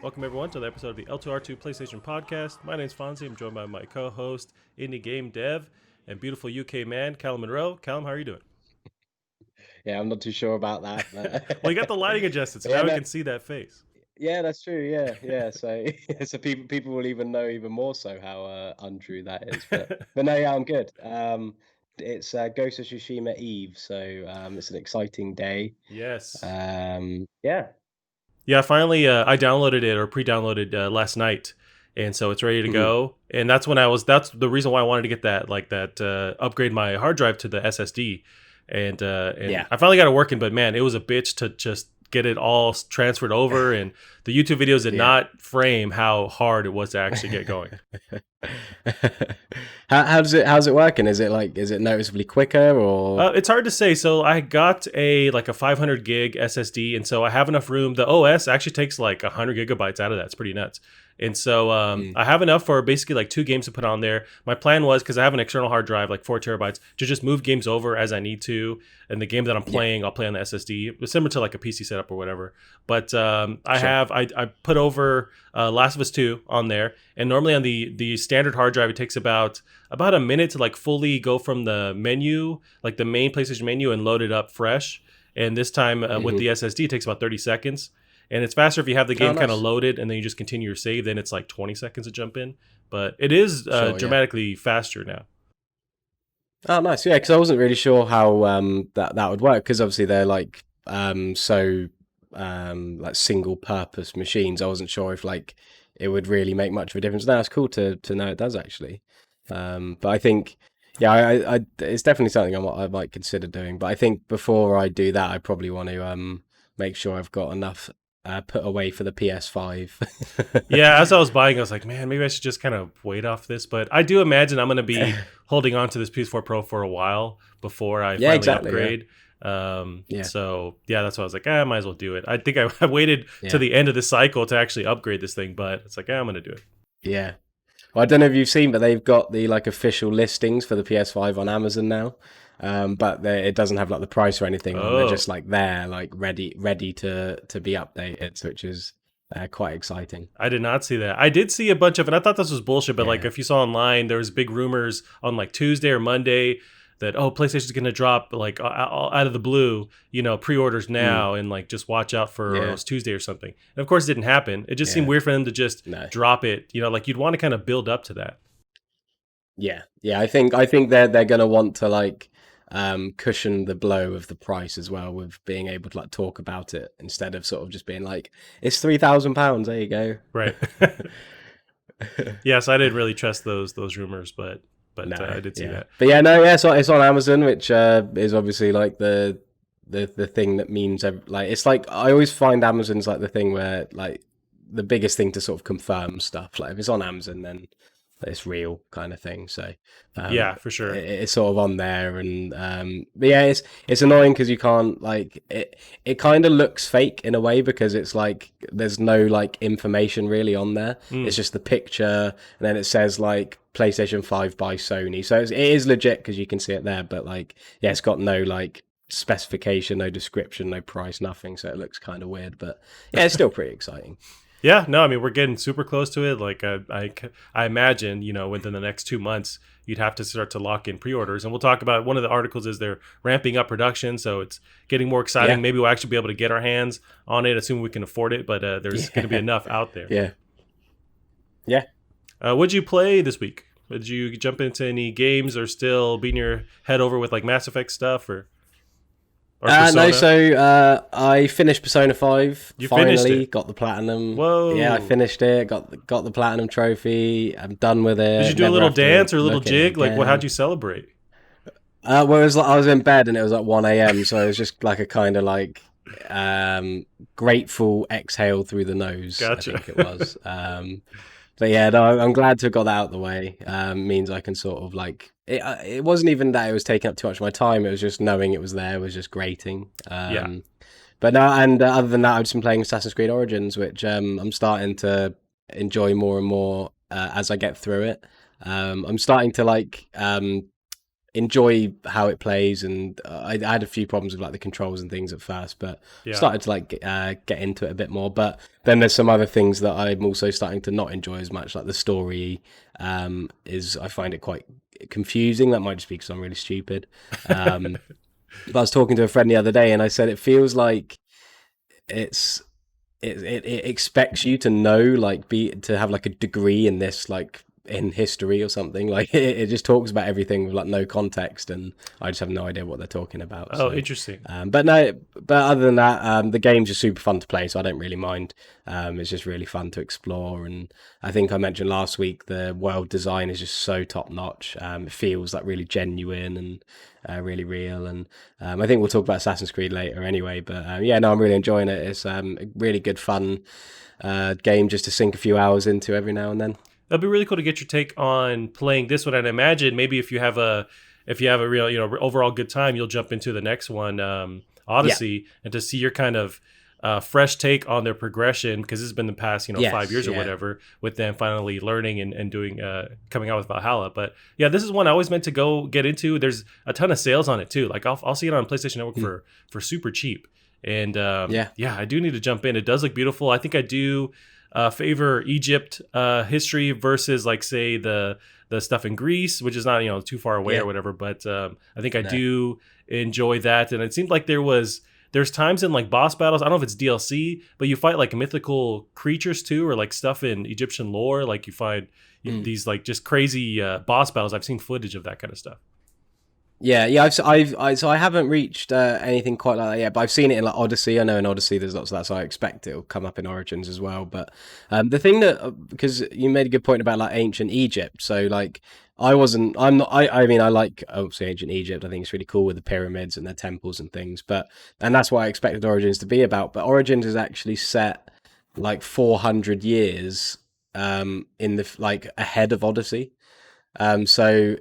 Welcome everyone to the episode of the L2R2 PlayStation Podcast. My name's Fonzie. I'm joined by my co-host, indie game dev, and beautiful UK man, Callum Monroe. Callum, how are you doing? Yeah, I'm not too sure about that, Well, you got but the lighting adjusted, so yeah, now we no, can see that face. yeah, that's true. Yeah. So, so people will even know even more so how untrue that is. But no, yeah, I'm good. It's Ghost of Tsushima Eve, so it's an exciting day. Yes. Yeah. Yeah, finally, I downloaded it or pre-downloaded last night, and so it's ready to Mhm. go. And that's when I was. That's the reason why I wanted to get that upgrade my hard drive to the SSD, and Yeah. I finally got it working. But man, it was a bitch to just get it all transferred over, and the YouTube videos did Yeah. not frame how hard it was to actually get going. How's it working? Is it noticeably quicker or? It's hard to say. So I got like a 500 gig SSD, and so I have enough room. The OS actually takes like 100 gigabytes out of that. It's pretty nuts. And so Mm, I have enough for basically like 2 games to put on there. My plan was, because I have an external hard drive, like 4 terabytes, to just move games over as I need to. And the game that I'm yeah. playing, I'll play on the SSD, similar to like a PC setup or whatever. But Sure. I put over Last of Us 2 on there, and normally on the standard hard drive, it takes about a minute to like fully go from the menu, like the main PlayStation menu, and load it up fresh. And this time with Hmm. the SSD, it takes about 30 seconds. And it's faster if you have the Oh, game kind of nice. loaded and then you just continue your save. Then it's like 20 seconds to jump in. But it is Sure. Yeah. dramatically faster now. Oh, nice. Yeah, because I wasn't really sure how that would work because obviously they're like like single purpose machines. I wasn't sure if like it would really make much of a difference. Now it's cool to know it does actually. But I think yeah, I it's definitely something I might consider doing. But I think before I do that, I probably want to make sure I've got enough put away for the PS5. Yeah, as I was buying, I was like, man, maybe I should just kind of wait off this. But I do imagine I'm going to be holding on to this PS4 Pro for a while before I Yeah, finally exactly. Yeah, upgrade. yeah, So yeah, that's why I was like, I might as well do it. I think I waited to yeah, the end of the cycle to actually upgrade this thing, but it's like, I'm going to do it. yeah. Well, I don't know if you've seen, but they've got the like official listings for the PS5 on Amazon now. But it doesn't have like the price or anything on. They're Oh, just like there, like ready to be updated, which is quite exciting. I did not see that. I did see a bunch of, and I thought this was bullshit. But like, Yeah. if you saw online, there was big rumors on like Tuesday or Monday that PlayStation's going to drop like out of the blue, pre-orders Mm, now, and like just watch out for, or it yeah. was Tuesday or something. And of course, it didn't happen. It just seemed Yeah. weird for them to just No. drop it. Like you'd want to kind of build up to that. Yeah. Yeah. I think they're gonna want to like cushion the blow of the price as well with being able to like talk about it instead of sort of just being like it's £3,000. There you go. Right. Yes, I didn't really trust those rumors, but No, I did see yeah, that. but yeah, no, yeah. So it's on Amazon, which is obviously like the thing that means like it's like I always find Amazon's like the thing where like the biggest thing to sort of confirm stuff. Like if it's on Amazon, then it's real kind of thing. So Yeah, for sure. it's sort of on there, and but yeah, it's annoying because you can't like it. It kind of looks fake in a way because it's like there's no like information really on there. Mm. It's just the picture, and then it says like PlayStation 5 by Sony. So it is legit because you can see it there. But like, yeah, it's got no like specification, no description, no price, nothing. So it looks kind of weird. But yeah, it's still pretty exciting. Yeah, no, I mean we're getting super close to it. Like I imagine, within the next 2 months, you'd have to start to lock in pre-orders, and we'll talk about one of the articles is they're ramping up production, so it's getting more exciting. Yeah, Maybe we'll actually be able to get our hands on it, assuming we can afford it. But there's going to be yeah, enough out there. yeah, yeah. What'd you play this week? Did you jump into any games, or still beating your head over with like Mass Effect stuff or No, Persona? so I finished Persona 5. You finished Finally, it. got the platinum. Yeah, I Whoa! finished it. Got the platinum trophy. I'm done with Did you it. do a Never little have to dance or a little look at it jig? Like, what? How'd again. you celebrate? Well, it was like I was in bed and it was like 1 a.m. So it was just like a kind of like grateful exhale through the nose. I Gotcha. think it was. But yeah, no, I'm glad to have got that out of the way. Means I can sort of like it. It wasn't even that it was taking up too much of my time. It was just knowing it was there was just grating. Yeah. But no, and other than that, I've just been playing Assassin's Creed Origins, which I'm starting to enjoy more and more as I get through it. I'm starting to like enjoy how it plays, and I had a few problems with like the controls and things at first, but Yeah. started to like get into it a bit more. But then there's some other things that I'm also starting to not enjoy as much, like the story. Is I find it quite confusing. That might just be because I'm really stupid. But I was talking to a friend the other day, and I said it feels like it's it expects you to know, like, be to have like a degree in this, like in history or something. Like it just talks about everything with like no context, and I just have no idea what they're talking about. Oh, So interesting. but no, but other than that, the game's just super fun to play, so I don't really mind. It's just really fun to explore, and I think I mentioned last week the world design is just so top notch. It feels like really genuine and really real, and I think we'll talk about Assassin's Creed later anyway. But yeah, no, I'm really enjoying it. It's a really good fun game just to sink a few hours into every now and then. That'd be really cool to get your take on playing this one. And imagine maybe if you have a real, overall good time, you'll jump into the next one, Yeah. Odyssey, and to see your kind of fresh take on their progression, because this has been the past 5 years Yes. or Yeah. whatever, with them finally learning and doing coming out with Valhalla. But yeah, this is one I always meant to go get into. There's a ton of sales on it too. Like I'll see it on PlayStation Network Mm. for super cheap. And Yeah. yeah, I do need to jump in. It does look beautiful. I think I do favor Egypt history versus, like, say, the stuff in Greece, which is not too far away Yeah. or whatever. But I think I No. do enjoy that. And it seemed like there's times in, like, boss battles. I don't know if it's DLC, but you fight like mythical creatures too, or like stuff in Egyptian lore. Like you find Mm. these like just crazy boss battles. I've seen footage of that kind of stuff. Yeah, yeah. So I haven't reached anything quite like that yet, but I've seen it in like Odyssey. I know in Odyssey there's lots of that, so I expect it'll come up in Origins as well. But the thing that because you made a good point about like ancient Egypt, so like I wasn't, I'm not, I mean, I like obviously ancient Egypt. I think it's really cool with the pyramids and their temples and things. But and that's what I expected Origins to be about. But Origins is actually set like 400 years in the like ahead of Odyssey. So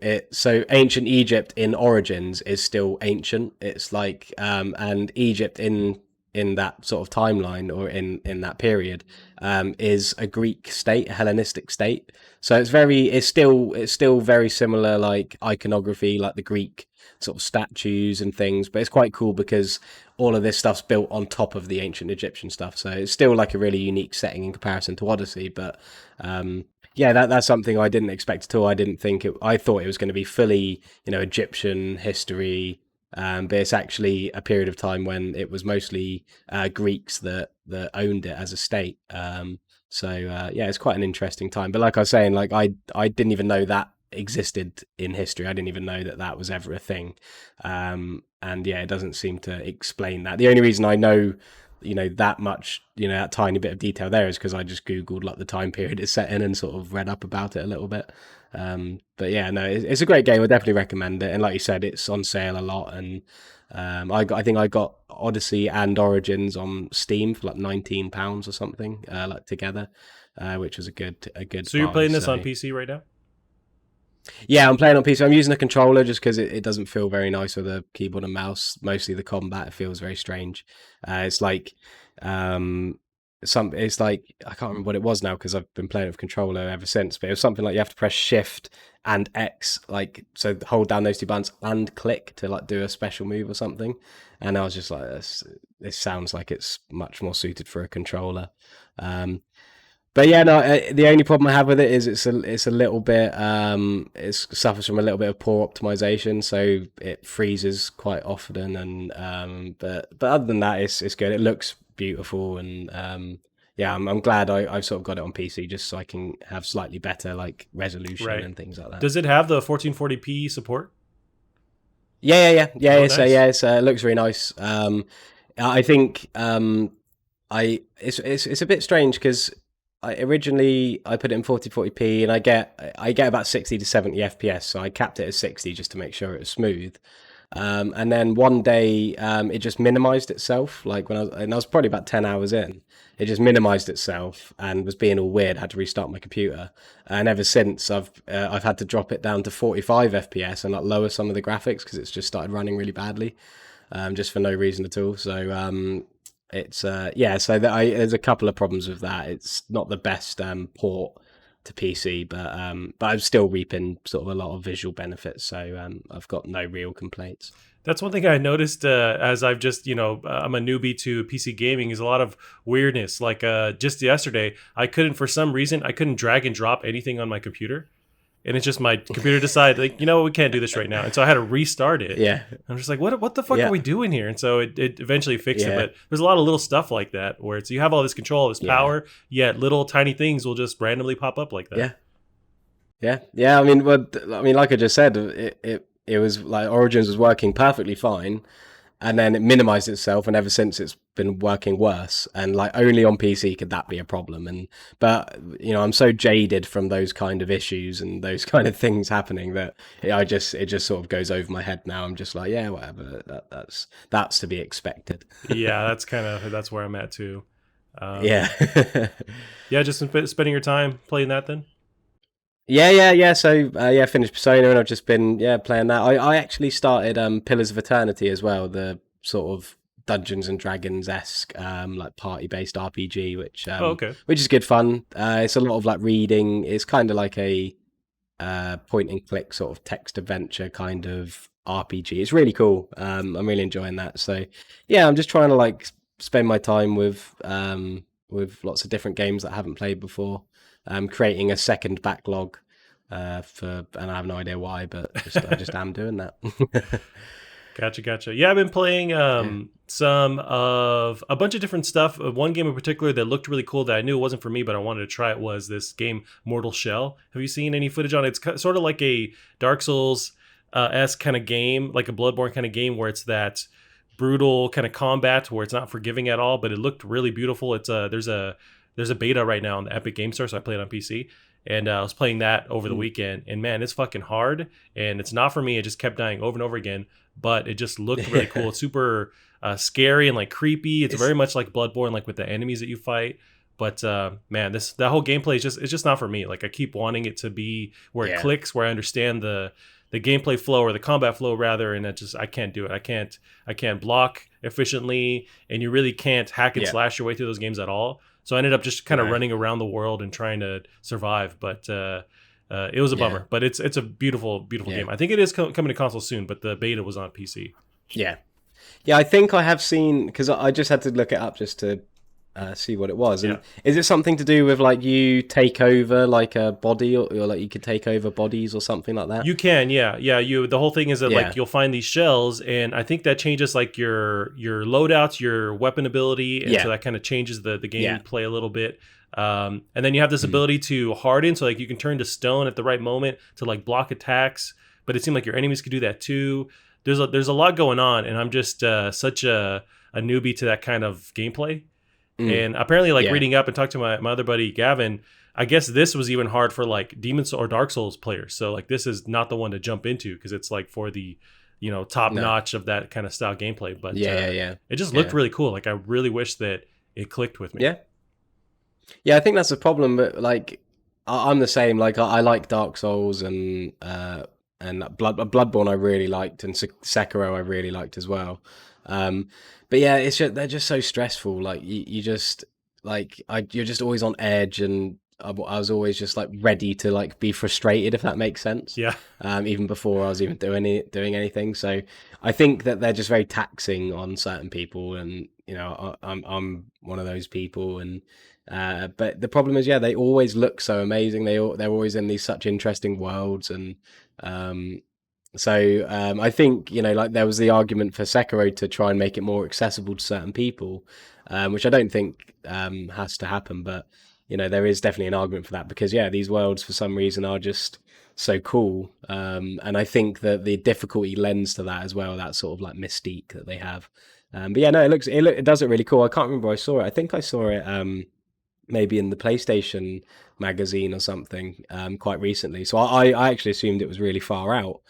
ancient Egypt in Origins is still ancient. It's like and Egypt in that sort of timeline or in that period is a Greek state, a Hellenistic state. So it's still very similar, like iconography, like the Greek sort of statues and things. But it's quite cool because all of this stuff's built on top of the ancient Egyptian stuff. So it's still like a really unique setting in comparison to Odyssey. But yeah, that's something I didn't expect at all. I didn't think it. I thought it was going to be fully, Egyptian history, but it's actually a period of time when it was mostly Greeks that owned it as a state. So yeah, it's quite an interesting time. But like I was saying, like I didn't even know that existed in history. I didn't even know that that was ever a thing. And yeah, it doesn't seem to explain that. The only reason I know that much, that tiny bit of detail there is because I just googled like the time period it's set in and sort of read up about it a little bit. But yeah, no, it's a great game. I definitely recommend it. And like you said, it's on sale a lot. And I think I got Odyssey and Origins on Steam for like £19 or something, like together, which was a good So you're buy. playing this on So PC right now? yeah, I'm playing on PC. I'm using a controller just because it doesn't feel very nice with a keyboard and mouse. Mostly the combat feels very strange. It's like um, it's like I can't remember what it was now because I've been playing with controller ever since. But it was something like you have to press Shift and X, like so hold down those two buttons and click to like do a special move or something. And I was just like, this sounds like it's much more suited for a controller. Um, but yeah, no. The only problem I have with it is it's a little bit it suffers from a little bit of poor optimization, so it freezes quite often. And but other than that, it's good. It looks beautiful, and yeah, I'm glad I've sort of got it on PC just so I can have slightly better like resolution Right. and things like that. Does it have the 1440p support? Yeah. Oh, So nice. yeah, it looks really nice. I think it's a bit strange because I put it in 4040p and I get about 60 to 70 FPS, so I capped it at 60 just to make sure it was smooth. And then one day it just minimized itself, like I was probably about 10 hours in. It just minimized itself and was being all weird. I had to restart my computer, and ever since I've had to drop it down to 45 FPS and like lower some of the graphics because it's just started running really badly, just for no reason at all. So it's yeah, so there's a couple of problems with that. It's not the best port to PC, but I'm still reaping sort of a lot of visual benefits, so I've got no real complaints. That's one thing I noticed as I've just, I'm a newbie to PC gaming is a lot of weirdness. Like just yesterday, for some reason, I couldn't drag and drop anything on my computer. And it's just my computer decided, like, we can't do this right now. And so I had to restart it. Yeah. I'm just like, what the fuck Yeah. are we doing here? And so it eventually fixed it. Yeah. But there's a lot of little stuff like that where you have all this control, all this power, yet little tiny things will just randomly pop up like that. Yeah. I mean, like I just said, it was like Origins was working perfectly fine, and then it minimized itself, and ever since it's been working worse. And like only on PC could that be a problem. But I'm so jaded from those kind of issues and those kind of things happening that it just sort of goes over my head now. I'm just like, yeah, whatever. That's to be expected. Yeah, that's where I'm at too. Yeah. Yeah, just spending your time playing that then. Yeah. So finished Persona, and I've just been playing that. I actually started Pillars of Eternity as well, the sort of Dungeons and Dragons esque like party based RPG, which is good fun. It's a lot of like reading. It's kind of like a point and click sort of text adventure kind of RPG. It's really cool. I'm really enjoying that. So yeah, I'm just trying to like spend my time with lots of different games that I haven't played before. Creating a second backlog and I have no idea why, but I just am doing that. Gotcha. Yeah, I've been playing some of a bunch of different stuff. One game in particular that looked really cool that I knew it wasn't for me, but I wanted to try it was this game, Mortal Shell. Have you seen any footage on it? It's sort of like a Dark Souls esque kind of game, like a Bloodborne kind of game where it's that brutal kind of combat where it's not forgiving at all, but it looked really beautiful. It's there's a beta right now on the Epic Game Store, so I played it on PC. And I was playing that over the weekend. And man, it's fucking hard. And it's not for me. It just kept dying over and over again. But it just looked really cool. It's super scary and like creepy. It's very much like Bloodborne, like with the enemies that you fight. But man, that whole gameplay is just not for me. Like I keep wanting it to be where it clicks, where I understand the gameplay flow or the combat flow rather, and I can't do it. I can't block efficiently, and you really can't hack and slash your way through those games at all. So I ended up just kind of running around the world and trying to survive. But it was a bummer. But it's a beautiful game. I think it is coming to console soon, but the beta was on PC. Yeah, I think I have seen, because I just had to look it up just to see what it was. And is it something to do with like you take over like a body, or like you could take over bodies or something like that? You can, yeah. The whole thing is that like you'll find these shells, and I think that changes like your loadouts, your weapon ability, and so that kind of changes the gameplay a little bit. And then you have this ability to harden, so like you can turn to stone at the right moment to like block attacks. But it seemed like your enemies could do that too. There's a lot going on, and I'm just such a newbie to that kind of gameplay. And apparently, like reading up and talking to my other buddy Gavin, I guess this was even hard for like Demon's or Dark Souls players. So like this is not the one to jump into because it's like for the top notch of that kind of style gameplay. But it just looked really cool. Like I really wish that it clicked with me. Yeah, I think that's the problem. But like I'm the same. Like I like Dark Souls and Bloodborne I really liked, and Sekiro I really liked as well. But yeah, they're just so stressful. Like you just you're just always on edge, and I was always just like ready to like be frustrated, if that makes sense. Yeah. Even before I was even doing anything. So I think that they're just very taxing on certain people, and I'm one of those people. And but the problem is, they always look so amazing. They're always in these such interesting worlds, and so I think like there was the argument for Sekiro to try and make it more accessible to certain people, which I don't think has to happen, but there is definitely an argument for that because these worlds for some reason are just so cool, and I think that the difficulty lends to that as well, that sort of like mystique that they have. But it does look really cool. I can't remember where I saw it. I think I saw it maybe in the PlayStation magazine or something quite recently. So I actually assumed it was really far out.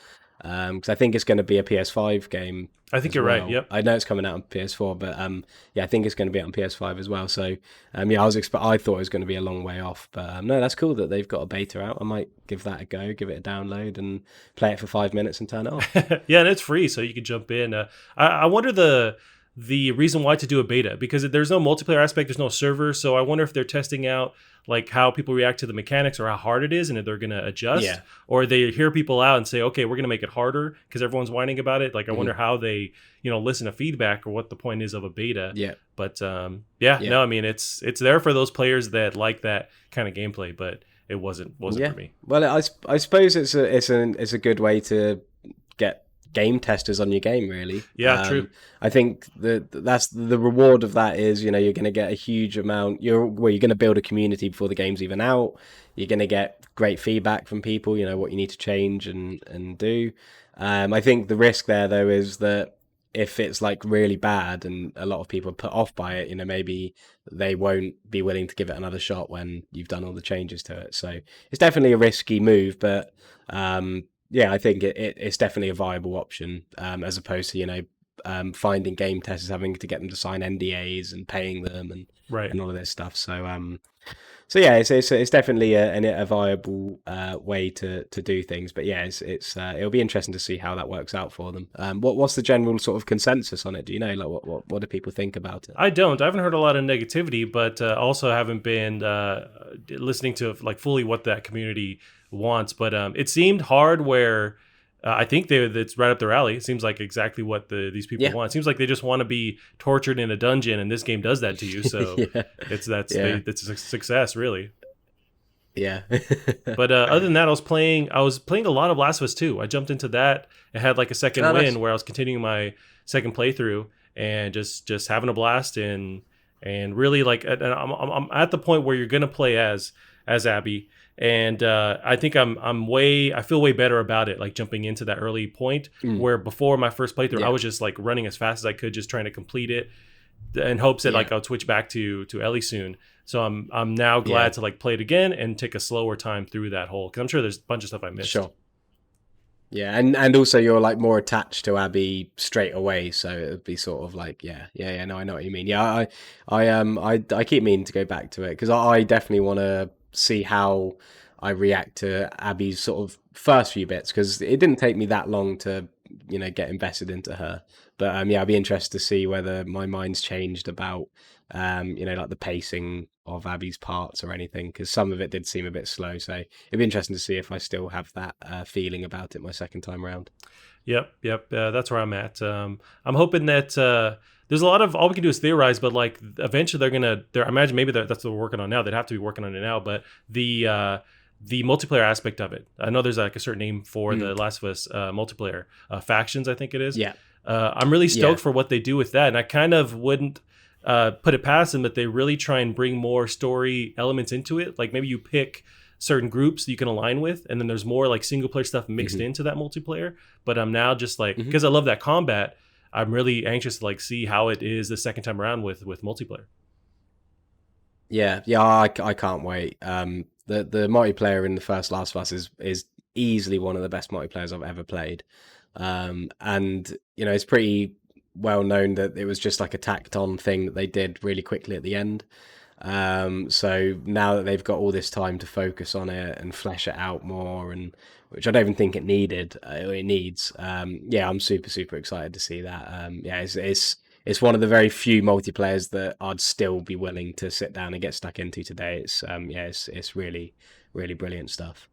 Because I think it's going to be a PS5 game. I think you're right. Yep. I know it's coming out on PS4, but I think it's going to be on PS5 as well. So I thought it was going to be a long way off, but no, that's cool that they've got a beta out. I might give that a go, give it a download, and play it for 5 minutes and turn it off. Yeah, and it's free, so you can jump in. I wonder the the reason why to do a beta, because there's no multiplayer aspect, there's no server. So I wonder if they're testing out like how people react to the mechanics or how hard it is, and if they're going to adjust, Yeah. or they hear people out and say, okay, we're going to make it harder because everyone's whining about it. Like I Hmm. wonder how they, listen to feedback, or what the point is of a beta. Yeah. But yeah, Yeah. no, I mean it's there for those players that like that kind of gameplay, but it wasn't Yeah. for me. Well, I suppose it's a good way to get game testers on your game, really. Yeah, true. I think that's the reward of that is, you're going to get a huge amount. You're going to build a community before the game's even out. You're going to get great feedback from people, what you need to change and do. I think the risk there though is that if it's like really bad and a lot of people are put off by it, maybe they won't be willing to give it another shot when you've done all the changes to it. So it's definitely a risky move, but yeah, I think it's definitely a viable option, as opposed to finding game testers, having to get them to sign NDAs and paying them Right. and all of this stuff. So yeah, it's definitely a viable way to do things. But yeah, it's it'll be interesting to see how that works out for them. What's the general sort of consensus on it? Do you know, like what do people think about it? I don't. I haven't heard a lot of negativity, but also haven't been listening to like fully what that community wants. But it seemed hard where I think it's right up their alley. It seems like exactly what these people Yeah. want. It seems like they just want to be tortured in a dungeon, and this game does that to you. So Yeah. that's Yeah. it's a success, really. Yeah. But other than that, I was playing a lot of Last of Us 2. I jumped into that and had like a second Oh, win nice. where I was continuing my second playthrough and just having a blast and really like, and I'm at the point where you're gonna play as Abby, and I think I feel way better about it, like jumping into that early point Mm. where before my first playthrough I Yeah. was just like running as fast as I could, just trying to complete it in hopes that Yeah. like I'll switch back to Ellie soon. So I'm now glad Yeah. to like play it again and take a slower time through that hole, because I'm sure there's a bunch of stuff I missed. Sure. Yeah, and also you're like more attached to Abby straight away, so it would be sort of like, yeah. No, I know what you mean. Yeah, I keep meaning to go back to it because I definitely want to see how I react to Abby's sort of first few bits, because it didn't take me that long to get invested into her. But yeah, I'd be interested to see whether my mind's changed about like the pacing of Abby's parts or anything, because some of it did seem a bit slow. So it'd be interesting to see if I still have that feeling about it my second time around. Yep. That's where I'm at. I'm hoping that there's a lot of, all we can do is theorize, but like eventually I imagine maybe that's what they're working on now. They'd have to be working on it now, but the multiplayer aspect of it. I know there's like a certain name for the Last of Us multiplayer factions, I think it is. Yeah. I'm really stoked Yeah. for what they do with that, and I kind of wouldn't put it past them that they really try and bring more story elements into it. Like maybe you pick certain groups that you can align with, and then there's more like single player stuff mixed into that multiplayer. But I'm now just like, because I love that combat, I'm really anxious to like see how it is the second time around with multiplayer. Yeah, I can't wait. The multiplayer in the first Last of Us is easily one of the best multiplayers I've ever played. And it's pretty well known that it was just like a tacked on thing that they did really quickly at the end. So now that they've got all this time to focus on it and flesh it out more, and which I don't even think it needed, it needs. Yeah, I'm super excited to see that. Yeah, it's one of the very few multiplayers that I'd still be willing to sit down and get stuck into today. It's really brilliant stuff.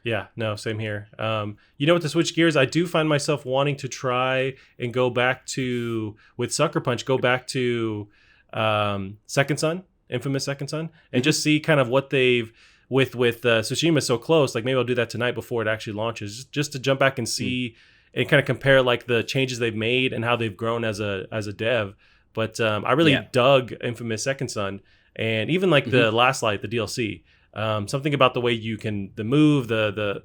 Yeah, no, same here. With the switch gears, I do find myself wanting to try and go back to, with Sucker Punch, go back to Second Son, infamous Second Son, and just see kind of what they've with Tsushima so close. Like maybe I'll do that tonight before it actually launches, just to jump back and see and kind of compare like the changes they've made and how they've grown as a dev. But I really dug infamous Second Son, and even like the Last Light, the DLC. Something about the way you can the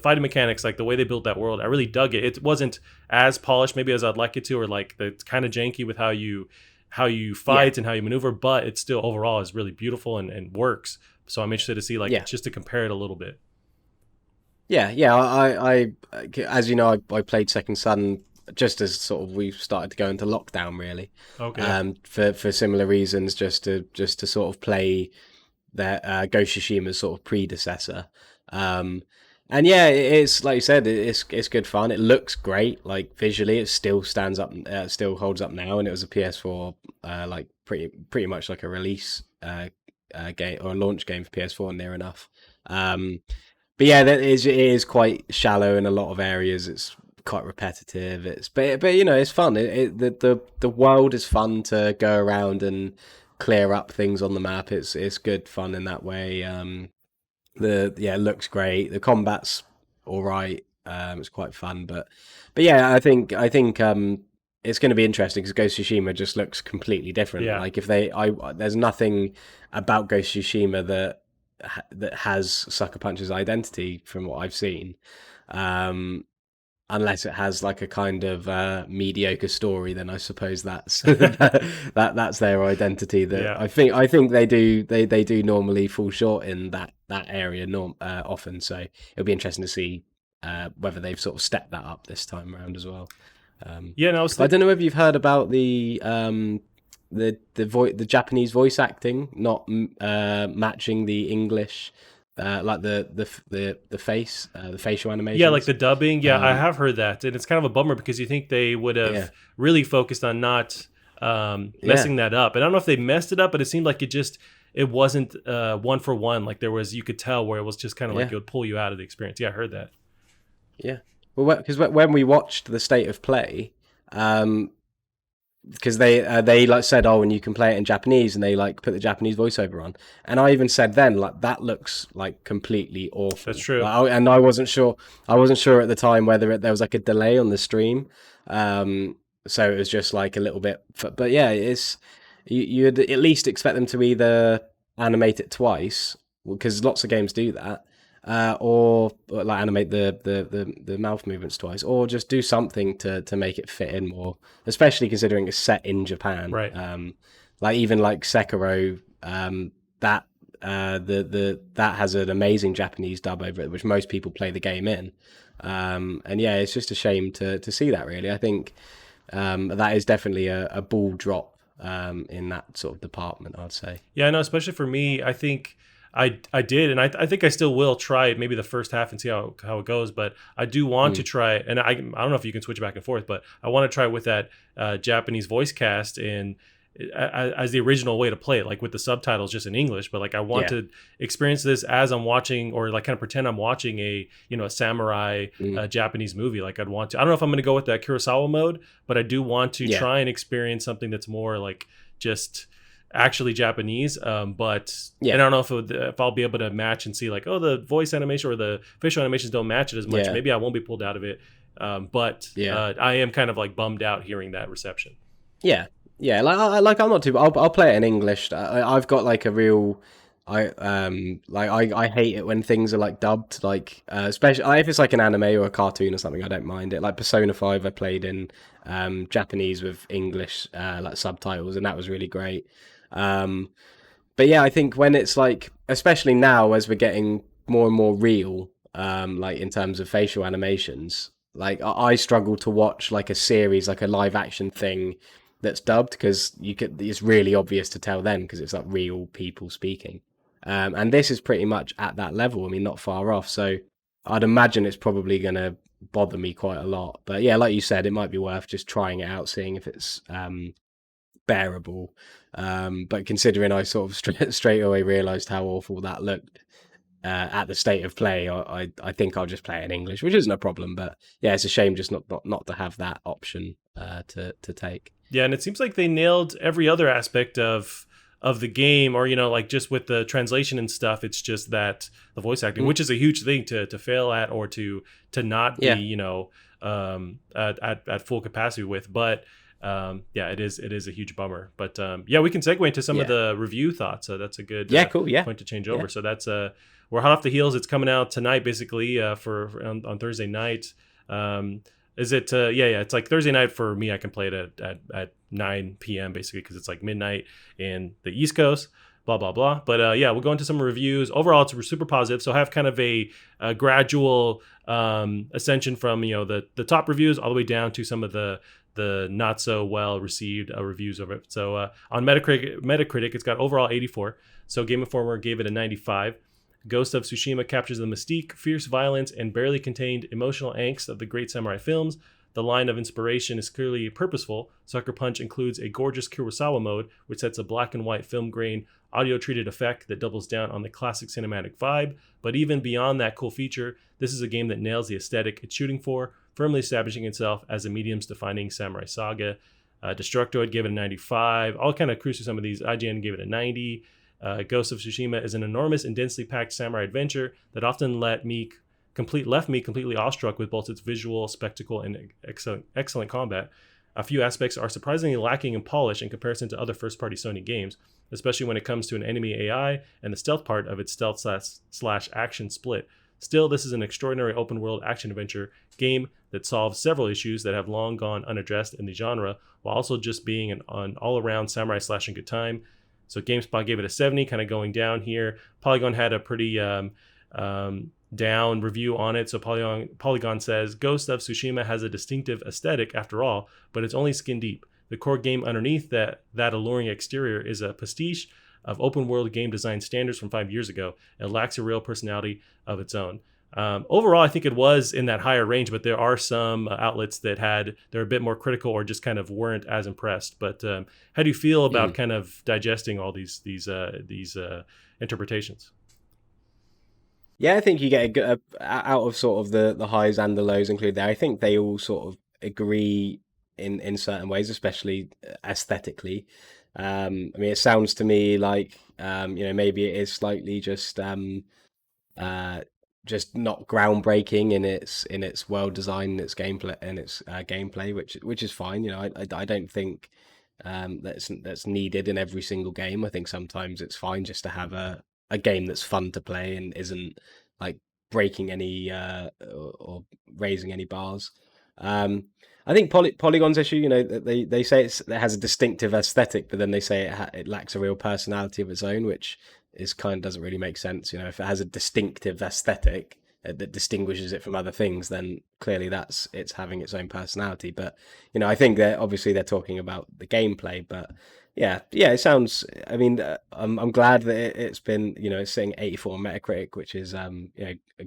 fighting mechanics, like the way they built that world, I really dug it. It wasn't as polished maybe as I'd like it to, or like it's kind of janky with how you fight and how you maneuver, but it still overall is really beautiful and works. So I'm interested to see just to compare it a little bit. Yeah. I as you know, I played Second Son just as sort of we started to go into lockdown, really. Okay. For similar reasons, just to sort of play that Ghost of Tsushima's sort of predecessor. And yeah, it's like you said, it's good fun. It looks great, like visually, it still stands up, still holds up now. And it was a PS4, like pretty much like a release game or a launch game for PS4, near enough. Um, but yeah, it is quite shallow in a lot of areas. It's quite repetitive. But you know, it's fun. The world is fun to go around and clear up things on the map. It's good fun in that way. It looks great. The combat's all right. It's quite fun, but yeah, I think it's going to be interesting because Ghost of Tsushima just looks completely different. Yeah. Like if there's nothing about Ghost of Tsushima that has Sucker Punch's identity from what I've seen. Um, Unless it has like a kind of mediocre story, then I suppose that's that's their identity. That Yeah. I think they do normally fall short in that area often. So it'll be interesting to see whether they've sort of stepped that up this time around as well. Yeah, and I was But I don't know if you've heard about the Japanese voice acting not matching the English, like the facial yeah, like animations. the dubbing. Yeah, I Um, have heard that, and it's kind of a bummer because you think they would yeah, have really focused on not yeah, messing that up. And I don't know if they messed it up, but it seemed like it wasn't one for one. Like there was, you could tell where it was just kind of like yeah, it would pull you out of the experience. Yeah, I heard that. yeah. Well, because when we watched the state of play, um, because they like said, oh, and you can play it in Japanese, and they like put the Japanese voiceover on, and I even said then like that looks like completely That's awful. true. And I wasn't sure at the time whether there was like a delay on the stream, so it was just like a little bit. But yeah, you'd at least expect them to either animate it twice, because lots of games do that, or like animate the mouth movements twice, or just do something to make it fit in more, especially considering it's set in Japan. Right. Like even like Sekiro, that that has an amazing Japanese dub over it, which most people play the game in. And yeah, it's just a shame to see that. Really, I think that is definitely a ball drop in that sort of department, I'd say. Yeah, I know. Especially for me, I think I did, and I think I still will try it maybe the first half and see how it goes. But I do want to Mm. try it, and I don't know if you can switch back and forth, but I want to try with that Japanese voice cast and as the original way to play it, like with the subtitles just in English. But like I want Yeah. to experience this as I'm watching, or like kind of pretend I'm watching a samurai Mm. Japanese movie. Like I'd want to. I don't know if I'm going to go with that Kurosawa mode, but I do want to Yeah. try and experience something that's more like just actually Japanese. But and Yeah. I don't know if I'll be able to match and see like, oh, the voice animation or the facial animations don't match it as much. Yeah. Maybe I won't be pulled out of it. But Yeah. I am kind of like bummed out hearing that reception. Yeah, yeah. Like I'm not too. I'll play it in English. I've got like a real. I hate it when things are like dubbed. Like especially if it's like an anime or a cartoon or something. I don't mind it. Like Persona 5, I played in Japanese with English like subtitles, and that was really great. Um, but yeah, I think when it's like, especially now as we're getting more and more real, like in terms of facial animations, like I struggle to watch like a series, like a live action thing that's dubbed, because it's really obvious to tell then because it's like real people speaking. And this is pretty much at that level. I mean, not far off. So I'd imagine it's probably going to bother me quite a lot. But yeah, like you said, it might be worth just trying it out, seeing if it's bearable. But considering I sort of straight away realised how awful that looked at the state of play, I think I'll just play it in English, which isn't a problem. But yeah, it's a shame just not to have that option to take. Yeah, and it seems like they nailed every other aspect of the game, or like just with the translation and stuff. It's just that the voice acting, Mm. which is a huge thing to fail at, or to not be Yeah, at full capacity with. But yeah, it is a huge bummer. But yeah, we can segue into some of yeah, the review thoughts. So that's a good yeah. Cool. Yeah, point to change yeah. over. So that's we're hot off the heels. It's coming out tonight, basically, on Thursday night. Is it? Yeah. It's like Thursday night for me. I can play it at 9 p.m. basically because it's like midnight in the East Coast. Blah blah blah. But yeah, we'll go into some reviews. Overall, it's super positive. So I have kind of a gradual ascension from the top reviews all the way down to some of the not so well received reviews of it. So on Metacritic, it's got overall 84. So Game Informer gave it a 95. Ghost of Tsushima captures the mystique, fierce violence, and barely contained emotional angst of the great samurai films. The line of inspiration is clearly purposeful. Sucker Punch includes a gorgeous Kurosawa mode, which sets a black and white film grain, audio treated effect that doubles down on the classic cinematic vibe. But even beyond that cool feature, this is a game that nails the aesthetic it's shooting for, firmly establishing itself as a medium's defining samurai saga. Destructoid gave it a 95. I'll kind of cruise through some of these. IGN gave it a 90. Ghost of Tsushima is an enormous and densely packed samurai adventure that often left me completely awestruck with both its visual spectacle and excellent combat. A few aspects are surprisingly lacking in polish in comparison to other first-party Sony games, especially when it comes to an enemy AI and the stealth part of its stealth slash action split. Still, this is an extraordinary open-world action-adventure game that solves several issues that have long gone unaddressed in the genre, while also just being an all-around samurai slashing good time. So GameSpot gave it a 70, kind of going down here. Polygon had a pretty down review on it. So Polygon says, Ghost of Tsushima has a distinctive aesthetic after all, but it's only skin deep. The core game underneath that alluring exterior is a pastiche of open world game design standards from 5 years ago. It lacks a real personality of its own. Overall, I think it was in that higher range, but there are some outlets that they're a bit more critical or just kind of weren't as impressed. But how do you feel about kind of digesting all these interpretations? Yeah, I think you get out of sort of the highs and the lows included there. I think they all sort of agree in certain ways, especially aesthetically. I mean, it sounds to me like maybe it is slightly just not groundbreaking in its world design, its gameplay, and its gameplay, which is fine. I don't think that's needed in every single game. I think sometimes it's fine just to have a game that's fun to play and isn't like breaking any or raising any bars. I think Polygon's issue, they say it has a distinctive aesthetic, but then they say it lacks a real personality of its own, which is kind of doesn't really make sense. If it has a distinctive aesthetic that distinguishes it from other things, then clearly it's having its own personality. But I think that obviously they're talking about the gameplay, but yeah, it sounds. I mean, I'm glad that it's been, it's saying 84 on Metacritic, which is a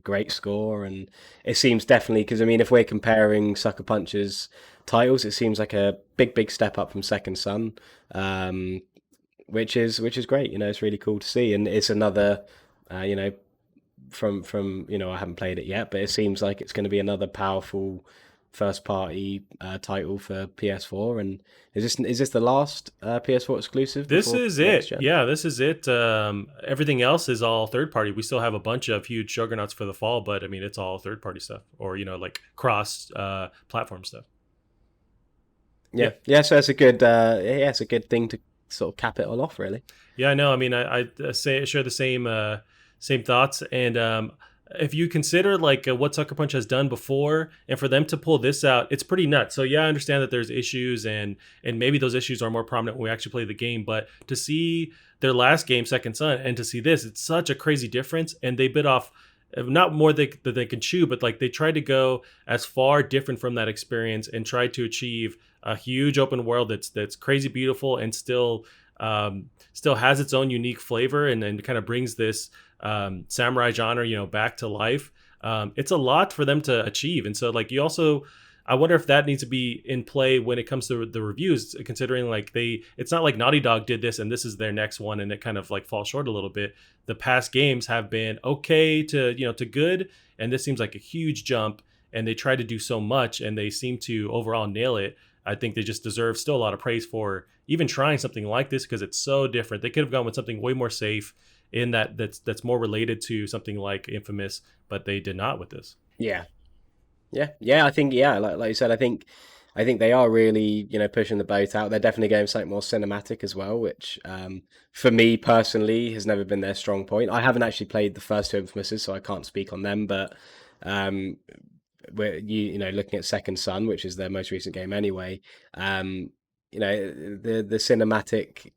great score, and it seems definitely because I mean, if we're comparing Sucker Punch's titles, it seems like a big step up from Second Son, which is great. It's really cool to see, and it's another, from I haven't played it yet, but it seems like it's going to be another powerful first party title for PS4. And is this the last PS4 exclusive? This is it. Yeah, this is it. Everything else is all third party. We still have a bunch of huge juggernauts for the fall, but I mean it's all third party stuff or like cross platform stuff. Yeah. So it's a good it's a good thing to sort of cap it all off, really. Yeah, I know. I mean, I share the same thoughts, and if you consider like what Sucker Punch has done before, and for them to pull this out, it's pretty nuts. So yeah, I understand that there's issues, and maybe those issues are more prominent when we actually play the game. But to see their last game, Second Son, and to see this, it's such a crazy difference. And they bit off not more that they can chew, but like they tried to go as far different from that experience and tried to achieve a huge open world that's crazy beautiful and still has its own unique flavor and then kind of brings this samurai genre, back to life. It's a lot for them to achieve. And so like I wonder if that needs to be in play when it comes to the reviews, considering like it's not like Naughty Dog did this and this is their next one and it kind of like falls short a little bit. The past games have been okay to good, and this seems like a huge jump, and they try to do so much and they seem to overall nail it. I think they just deserve still a lot of praise for even trying something like this because it's so different. They could have gone with something way more safe in that's more related to something like Infamous, but they did not with this. Yeah. I think like you said, I think they are really pushing the boat out. They're definitely going something more cinematic as well, which for me personally has never been their strong point. I haven't actually played the first two Infamouses, so I can't speak on them, but where looking at Second Son, which is their most recent game anyway, the cinematic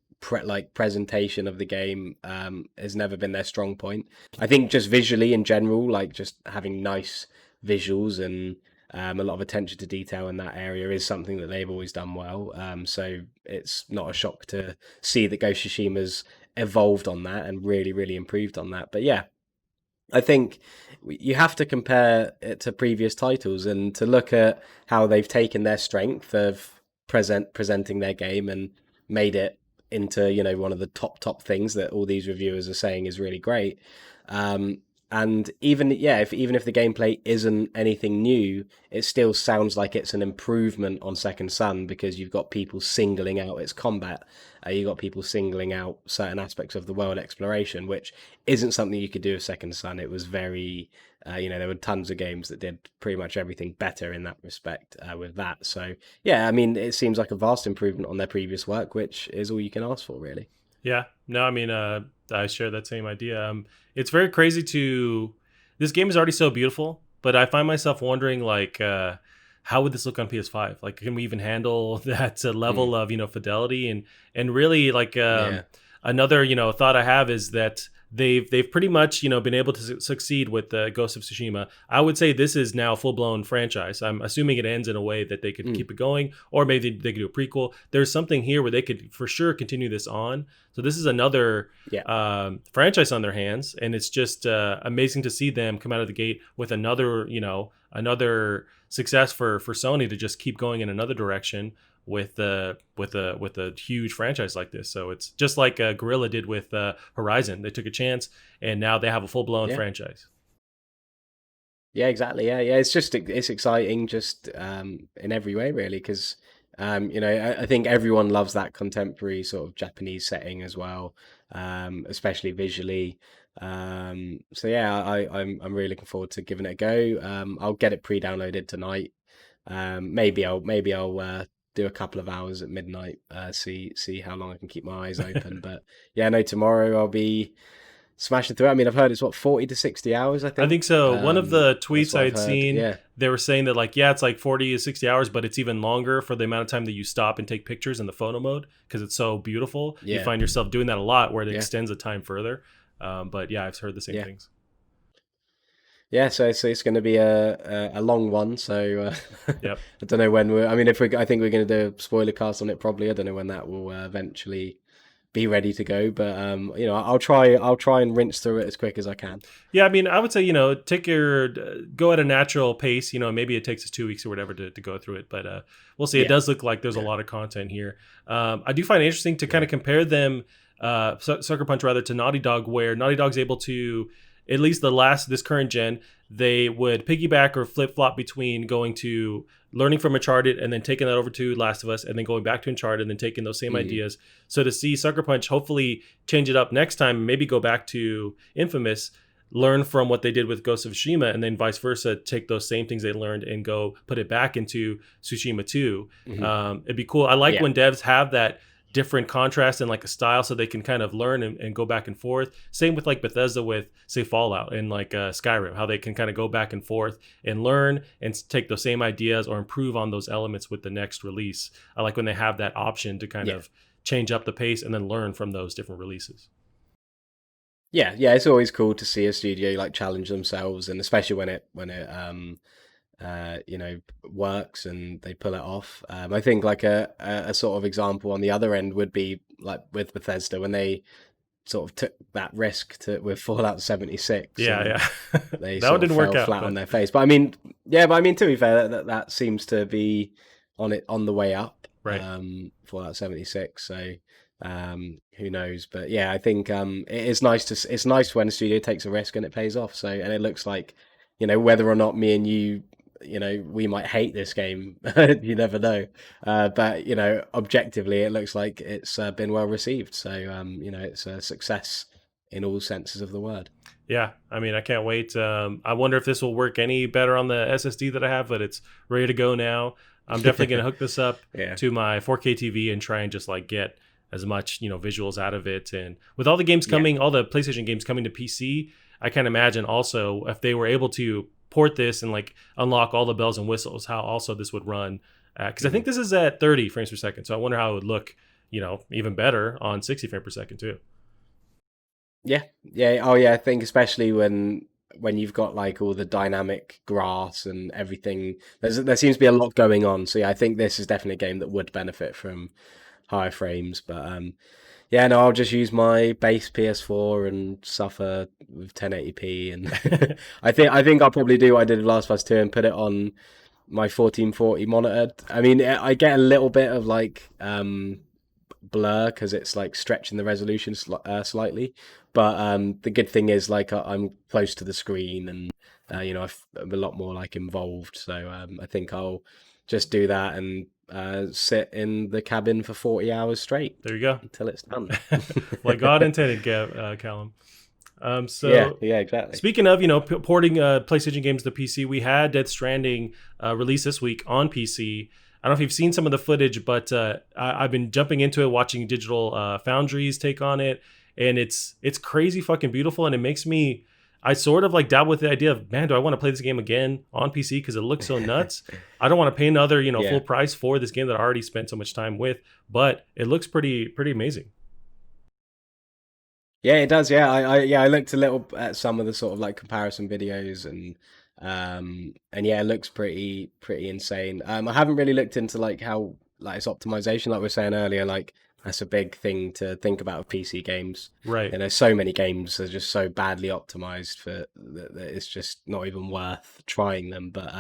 presentation of the game has never been their strong point. I think just visually in general, like just having nice visuals and a lot of attention to detail in that area is something that they've always done well. So it's not a shock to see that Ghost of Tsushima's evolved on that and really, really improved on that. But yeah, I think you have to compare it to previous titles and to look at how they've taken their strength of presenting their game and made it into, you know, one of the top things that all these reviewers are saying is really great. Um, and even yeah, if even if the gameplay isn't anything new, it still sounds like it's an improvement on Second Son because you've got people singling out its combat, you've got people singling out certain aspects of the world exploration, which isn't something you could do with Second Son. It was very, you know, there were tons of games that did pretty much everything better in that respect with that. So yeah, I mean, it seems like a vast improvement on their previous work, which is all you can ask for, really. Yeah, no, I mean, I share that same idea. It's very crazy to. This game is already so beautiful, but I find myself wondering, like, how would this look on PS5? Like, can we even handle that Mm, level of fidelity? And really, like, yeah. another thought I have is that they've pretty much been able to succeed with the Ghost of Tsushima. I would say this is now a full blown franchise. I'm assuming it ends in a way that they could Mm, keep it going, or maybe they could do a prequel. There's something here where they could for sure continue this on. So this is another yeah. franchise on their hands, and it's just amazing to see them come out of the gate with another success for Sony to just keep going in another direction with a huge franchise like this. So it's just like Guerrilla did with Horizon. They took a chance, and now they have a full blown Yeah. franchise. Yeah, exactly. Yeah, yeah. It's just it's exciting, just in every way, really, because you know, I think everyone loves that contemporary sort of Japanese setting as well, especially visually. So yeah, I'm really looking forward to giving it a go. I'll get it pre-downloaded tonight. Maybe I'll do a couple of hours at midnight, see how long I can keep my eyes open. But yeah, no, tomorrow I'll be smashing through it. I mean, I've heard it's what 40 to 60 hours, I I think think. so. One of the That's tweets what I I've had heard. seen, Yeah, they were saying that, like, yeah, it's like 40 to 60 hours, but it's even longer for the amount of time that you stop and take pictures in the photo mode because it's so beautiful. You yeah, find yourself doing that a lot where it yeah, extends the time further. But yeah, I've heard the same yeah, things. yeah. So it's going to be a long one. So Yep. I don't know when we're. I mean, if we, I think we're going to do a spoiler cast on it probably. I don't know when that will eventually be ready to go, but you know, I'll try and rinse through it as quick as I can. Yeah, I mean, I would say, take your go at a natural pace. Maybe it takes us 2 weeks or whatever to go through it, but we'll see. It Yeah, does look like there's a yeah, lot of content here. I do find it interesting to kind yeah. of compare them, Sucker Punch rather, to Naughty Dog, where Naughty Dog's able to, at least this current gen, they would piggyback or flip flop between going to learning from Uncharted and then taking that over to Last of Us and then going back to Uncharted and then taking those same Mm, ideas. So to see Sucker Punch hopefully change it up next time, maybe go back to Infamous, learn from what they did with Ghost of Tsushima, and then vice versa, take those same things they learned and go put it back into Tsushima 2. mhm. It'd be cool. I like Yeah, when devs have that different contrast and like a style so they can kind of learn and go back and forth. Same with like Bethesda with, say, Fallout and like Skyrim, how they can kind of go back and forth and learn and take those same ideas or improve on those elements with the next release. I like when they have that option to kind yeah. of change up the pace and then learn from those different releases. Yeah, yeah, it's always cool to see a studio like challenge themselves, and especially when it you know, works and they pull it off. I think like a sort of example on the other end would be like with Bethesda when they sort of took that risk to with Fallout 76 Yeah, and yeah. they That one sort of didn't work fell out, flat on but their face. But I mean, yeah, but I mean to be fair, that seems to be on the way up. right. Fallout 76. So who knows? But yeah, I think it is nice it's nice when a studio takes a risk and it pays off. So and it looks like, you know, whether or not me and you know, we might hate this game. You never know. But you know, objectively, it looks like it's been well received. So you know, it's a success in all senses of the word. Yeah, I mean, I can't wait. I wonder if this will work any better on the SSD that I have, but it's ready to go now. I'm definitely going to hook this up Yeah. to my 4K TV and try and just like get as much, visuals out of it. And with all the games Yeah. coming, all the PlayStation games coming to PC, I can't imagine also if they were able to port this and like unlock all the bells and whistles, how also this would run. Because I Mhm. think this is at 30 frames per second. So I wonder how it would look, even better on 60 frames per second too. Yeah. Yeah. Oh, yeah. I think especially when you've got like all the dynamic grass and everything, there seems to be a lot going on. So yeah, I think this is definitely a game that would benefit higher frames. But yeah, no, I'll just use my base PS4 and suffer with 1080p. And I think I'll probably do what I did with Last of Us 2 and put it on my 1440 monitor. I mean, I get a little bit of like blur because it's like stretching the resolution slightly. But the good thing is like I'm close to the screen, and I'm a lot more like involved. So I think I'll just do that and sit in the cabin for 40 hours straight There you go. until it's done. Like God intended, Callum. Yeah, So yeah, exactly. speaking of, porting PlayStation games to PC, we had Death Stranding released this week on PC. I don't know if you've seen some of the footage, but I've been jumping into it, watching Digital Foundry's take on it, and it's crazy fucking beautiful, and it makes me. I sort of like dabble with the idea of, man, do I want to play this game again on PC because it looks so nuts? I don't want to pay another, Yeah. full price for this game that I already spent so much time with, but it looks pretty amazing. Yeah, it does. Yeah, I looked a little at some of the sort of like comparison videos, and yeah, it looks pretty insane. I haven't really looked into like how like its optimization, like we were saying earlier, like that's a big thing to think about with PC games. Right. So many games are just so badly optimized for that it's just not even worth trying them. But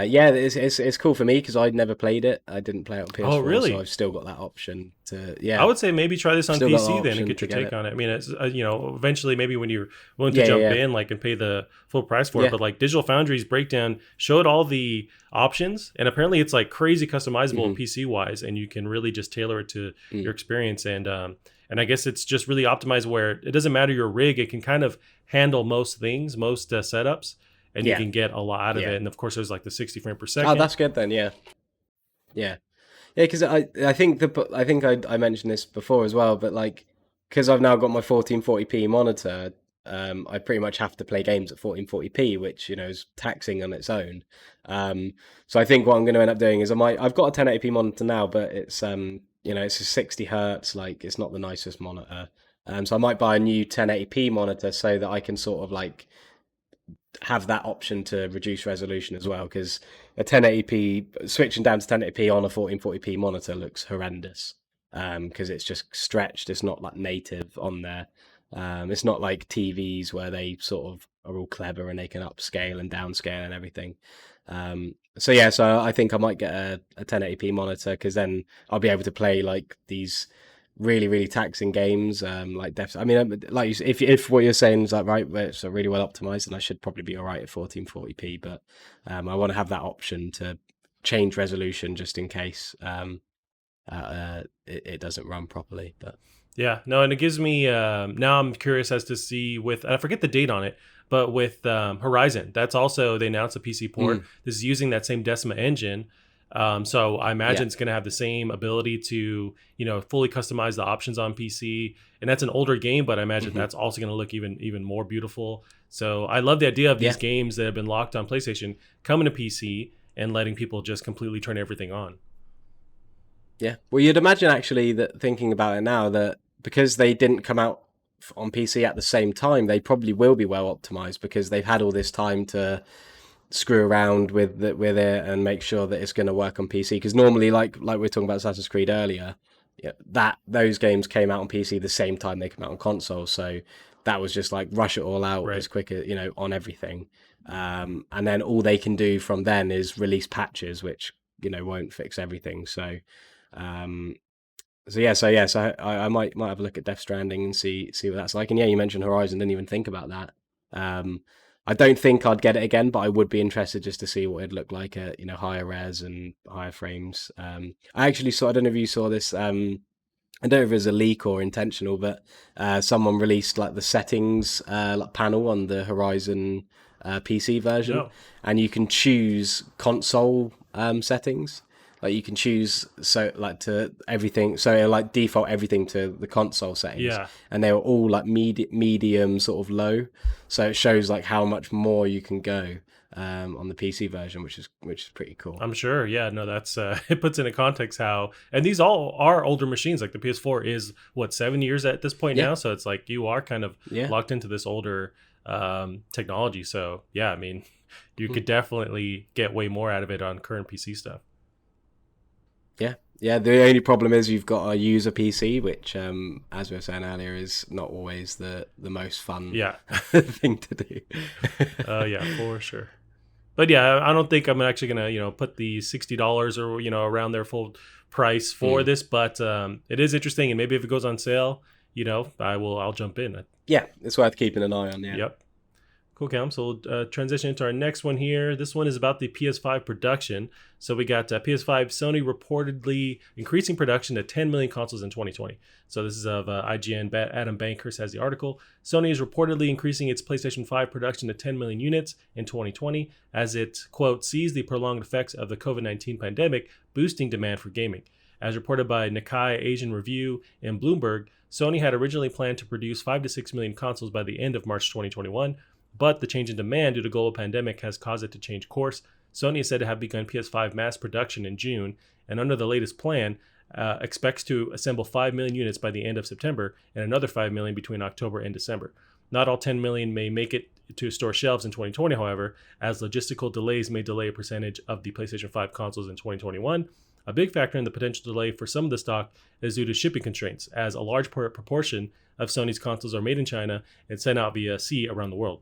yeah, it's cool for me because I'd never played it. I didn't play it on Oh, PS4, so really? I've still got that option to I yeah, would say maybe try this on still got the PC then and option get to your get take it. on it. I mean, it's eventually maybe when you're willing to Yeah, jump yeah, in, like, and pay the full price for it. yeah. But like Digital Foundry's breakdown showed all the options, and apparently it's like crazy customizable Hmm. PC wise, and you can really just tailor it to Mm. your experience. And I guess it's just really optimized where it doesn't matter your rig; it can kind of handle most things, most setups, and you Yeah, can get a lot out of yeah. it. And of course, there's like the 60 frame per Oh, second. that's good then. Yeah, yeah. Yeah, because I think I mentioned this before as well, but like because I've now got my 1440p monitor, I pretty much have to play games at 1440p, which is taxing on its own. So I think what I'm going to end up doing is I've got a 1080p monitor now, but it's a 60 hertz, like it's not the nicest monitor. So I might buy a new 1080p monitor so that I can sort of like have that option to reduce resolution as well, because a 1080p switching down to 1080p on a 1440p monitor looks horrendous because it's just stretched. It's not like native on there. It's not like TVs where they sort of are all clever and they can upscale and downscale and everything. So yeah, so I think I might get a 1080p monitor because then I'll be able to play like these really taxing games like Def. I mean, like if what you're saying is like right, where it's really well optimized, then I should probably be all right at 1440p. But I want to have that option to change resolution just in case it doesn't run properly. But Yeah, no, and it gives me now I'm curious as to see with I forget the date on it, but with Horizon, that's also they announced a PC port. mm, This is using that same Decima engine, so I yeah, imagine it's going to have the same ability to fully customize the options on PC. And that's an older game, but I imagine hmm that's also going to look even more beautiful. So I love the idea of these yeah, games that have been locked on PlayStation coming to PC and letting people just completely turn everything on. yeah. Well, you'd imagine actually that thinking about it now that because they didn't come out on PC at the same time, they probably will be well optimized because they've had all this time to screw around with it and make sure that it's going to work on PC. Because normally, like we were talking about Assassin's Creed earlier, yeah, that those games came out on PC the same time they came out on console, so that was just like rush it all out Right. as quick as on everything. And then all they can do from then is release patches, which won't fix everything. Um, so I might have a look at Death Stranding and see what that's like. And yeah, you mentioned Horizon, didn't even think about that. Um, I don't think I'd get it again, but I would be interested just to see what it'd look like at higher res and higher frames. I actually saw. I don't know if you saw this. I don't know if it was a leak or intentional, but someone released like the settings like panel on the Horizon PC version, No. and you can choose console settings. Like you can choose so like to everything, so it'll like default everything to the console settings, Yeah. and they were all like medium, sort of low. So it shows like how much more you can go on the PC version, which is pretty cool. I'm sure. Yeah, no, that's it puts into context how, and these all are older machines. Like the PS4 is what 7 years at this point Yeah, now, so it's like you are kind of yeah. locked into this older technology. So yeah, I mean, you Mm. could definitely get way more out of it on current PC stuff. Yeah, Yeah, the only problem is you've got a user PC, which, as we were saying earlier, is not always the most fun Yeah. thing to do. Yeah, for sure. But yeah, I don't think I'm actually gonna put the $60 or around their full price for Mm. this. But it is interesting, and maybe if it goes on sale, I'll jump in. Yeah, it's worth keeping an eye on. Yeah. Yep. Cool, Cam. So we'll transition into our next one here. This one is about the PS5 production. So we got PS5, Sony reportedly increasing production to 10 million consoles in 2020. So this is of IGN. Adam Bankhurst has the article. Sony is reportedly increasing its PlayStation 5 production to 10 million units in 2020 as it, quote, sees the prolonged effects of the COVID-19 pandemic boosting demand for gaming. As reported by Nikkei Asian Review and Bloomberg, Sony had originally planned to produce 5 to 6 million consoles by the end of March 2021, but the change in demand due to global pandemic has caused it to change course. Sony is said to have begun PS5 mass production in June, and under the latest plan, expects to assemble 5 million units by the end of September and another 5 million between October and December. Not all 10 million may make it to store shelves in 2020, however, as logistical delays may delay a percentage of the PlayStation 5 consoles in 2021. A big factor in the potential delay for some of the stock is due to shipping constraints, as a large proportion of Sony's consoles are made in China and sent out via sea around the world.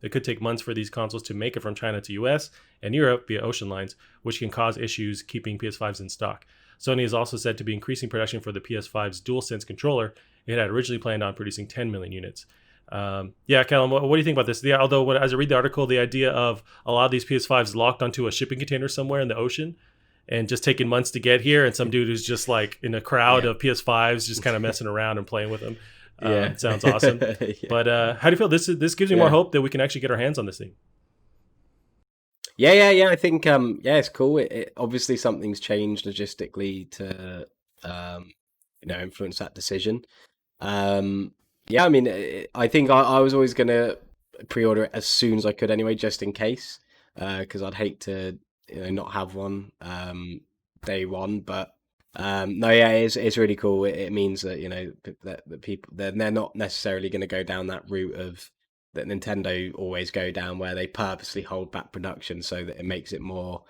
It could take months for these consoles to make it from China to US and Europe via ocean lines, which can cause issues keeping PS5s in stock. Sony is also said to be increasing production for the PS5's DualSense controller. It had originally planned on producing 10 million units. Yeah, Callum, what do you think about this? Yeah, although as I read the article, the idea of a lot of these PS5s locked onto a shipping container somewhere in the ocean and just taking months to get here, and some dude who's just like in a crowd Yeah. of PS5s just kind of messing around and playing with them. Yeah. Sounds awesome. Yeah. But how do you feel? This gives me more Yeah. hope that we can actually get our hands on this thing. Yeah. I think yeah, it's cool. It obviously something's changed logistically to influence that decision. Yeah, I mean, I think I was always gonna pre-order it as soon as I could anyway, just in case, because I'd hate to not have one day one. But no, yeah, it's really cool. It means that that people they're not necessarily going to go down that route of that Nintendo always go down, where they purposely hold back production so that it makes it more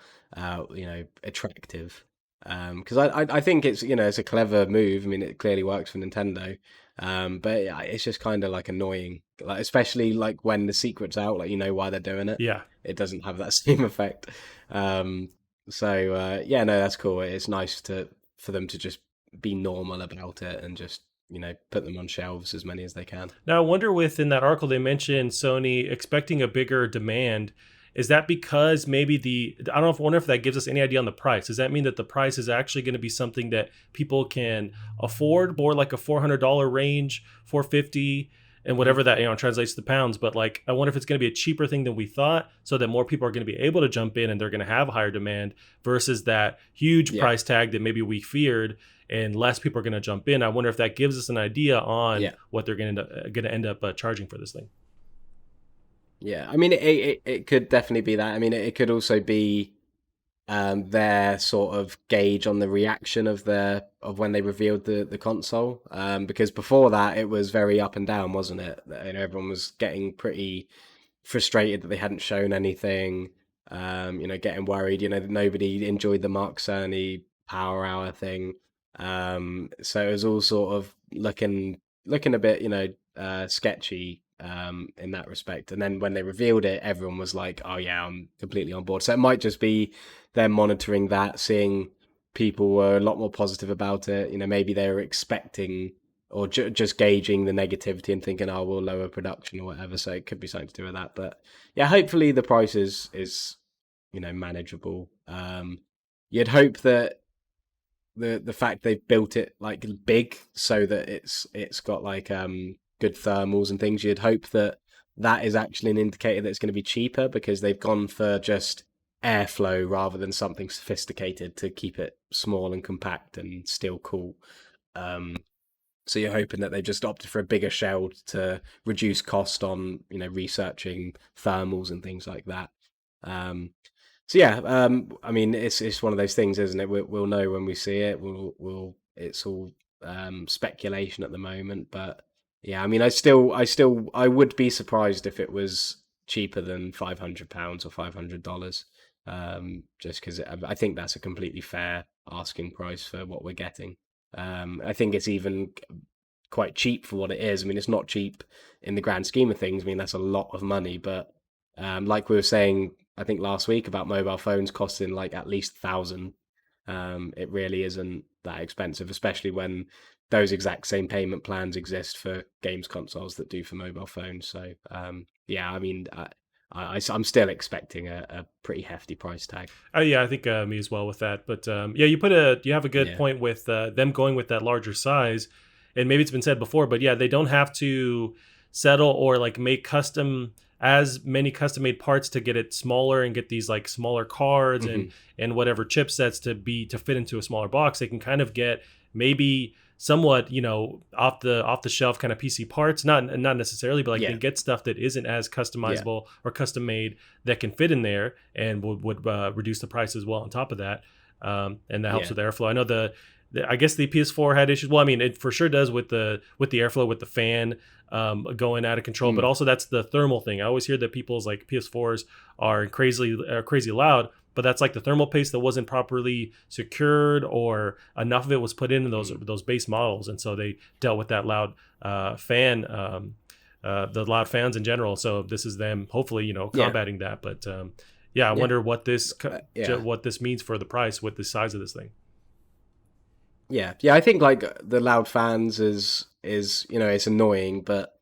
attractive. Because I think it's a clever move. I mean, it clearly works for Nintendo. But yeah, it's just kind of like annoying, like especially like when the secret's out, like you know why they're doing it. Yeah. It doesn't have that same effect. Yeah, no, that's cool. It's nice for them to just be normal about it and just put them on shelves as many as they can. Now, I wonder within that article they mentioned Sony expecting a bigger demand. Is that because maybe I don't know, wonder if that gives us any idea on the price. Does that mean that the price is actually going to be something that people can afford, more like a $400 range, 450, and whatever that translates to pounds? But like, I wonder if it's going to be a cheaper thing than we thought, so that more people are going to be able to jump in and they're going to have a higher demand versus that huge Yeah. price tag that maybe we feared, and less people are going to jump in. I wonder if that gives us an idea on what they're going to end up charging for this thing. Yeah, I mean, it could definitely be that. I mean, it could also be their sort of gauge on the reaction of when they revealed the console. Because before that, it was very up and down, wasn't it? Everyone was getting pretty frustrated that they hadn't shown anything. Getting worried. Nobody enjoyed the Mark Cerny Power Hour thing. So it was all sort of looking a bit, sketchy in that respect. And then when they revealed it, everyone was like, "Oh yeah, I'm completely on board." So it might just be them monitoring that, seeing people were a lot more positive about it. Maybe they were expecting or just gauging the negativity and thinking, "Oh, we'll lower production or whatever." So it could be something to do with that. But yeah, hopefully the price is manageable. You'd hope that the fact they've built it like big so that it's got like good thermals and things, you'd hope that that is actually an indicator that it's going to be cheaper, because they've gone for just airflow rather than something sophisticated to keep it small and compact and still cool. So you're hoping that they just opted for a bigger shell to reduce cost on researching thermals and things like that. So yeah, I mean, it's one of those things, isn't it? We'll know when we see it. It's all speculation at the moment, but yeah, I mean, I would be surprised if it was cheaper than £500 or $500. Just because I think that's a completely fair asking price for what we're getting. I think it's even quite cheap for what it is. I mean, it's not cheap in the grand scheme of things. I mean, that's a lot of money, but like we were saying, I think last week about mobile phones costing like at least 1,000. It really isn't that expensive, especially when those exact same payment plans exist for games consoles that do for mobile phones. So yeah, I mean, I'm still expecting a pretty hefty price tag. Yeah, I think me as well with that. But yeah, you have a good Yeah. point with them going with that larger size, and maybe it's been said before, but yeah, they don't have to settle or like make as many custom made parts to get it smaller and get these like smaller cards Hmm. and whatever chipsets to fit into a smaller box. They can kind of get maybe somewhat, off the shelf kind of PC parts, not necessarily, but like they Yeah. get stuff that isn't as Yeah. customizable or custom made that can fit in there and would reduce the price as well on top of that. And that helps Yeah. with airflow. I know I guess the PS4 had issues. Well, I mean, it for sure does with the airflow with the fan going out of control, but Mm. also that's the thermal thing. I always hear that people's like PS4s are crazy loud, but that's like the thermal paste that wasn't properly secured or enough of it was put in Mm. those base models, and so they dealt with that loud fan. The loud fans in general. So this is them hopefully Yeah. combating that. But yeah, I Yeah. wonder Yeah. what this means for the price with the size of this thing. Yeah, yeah. I think like the loud fans is it's annoying, but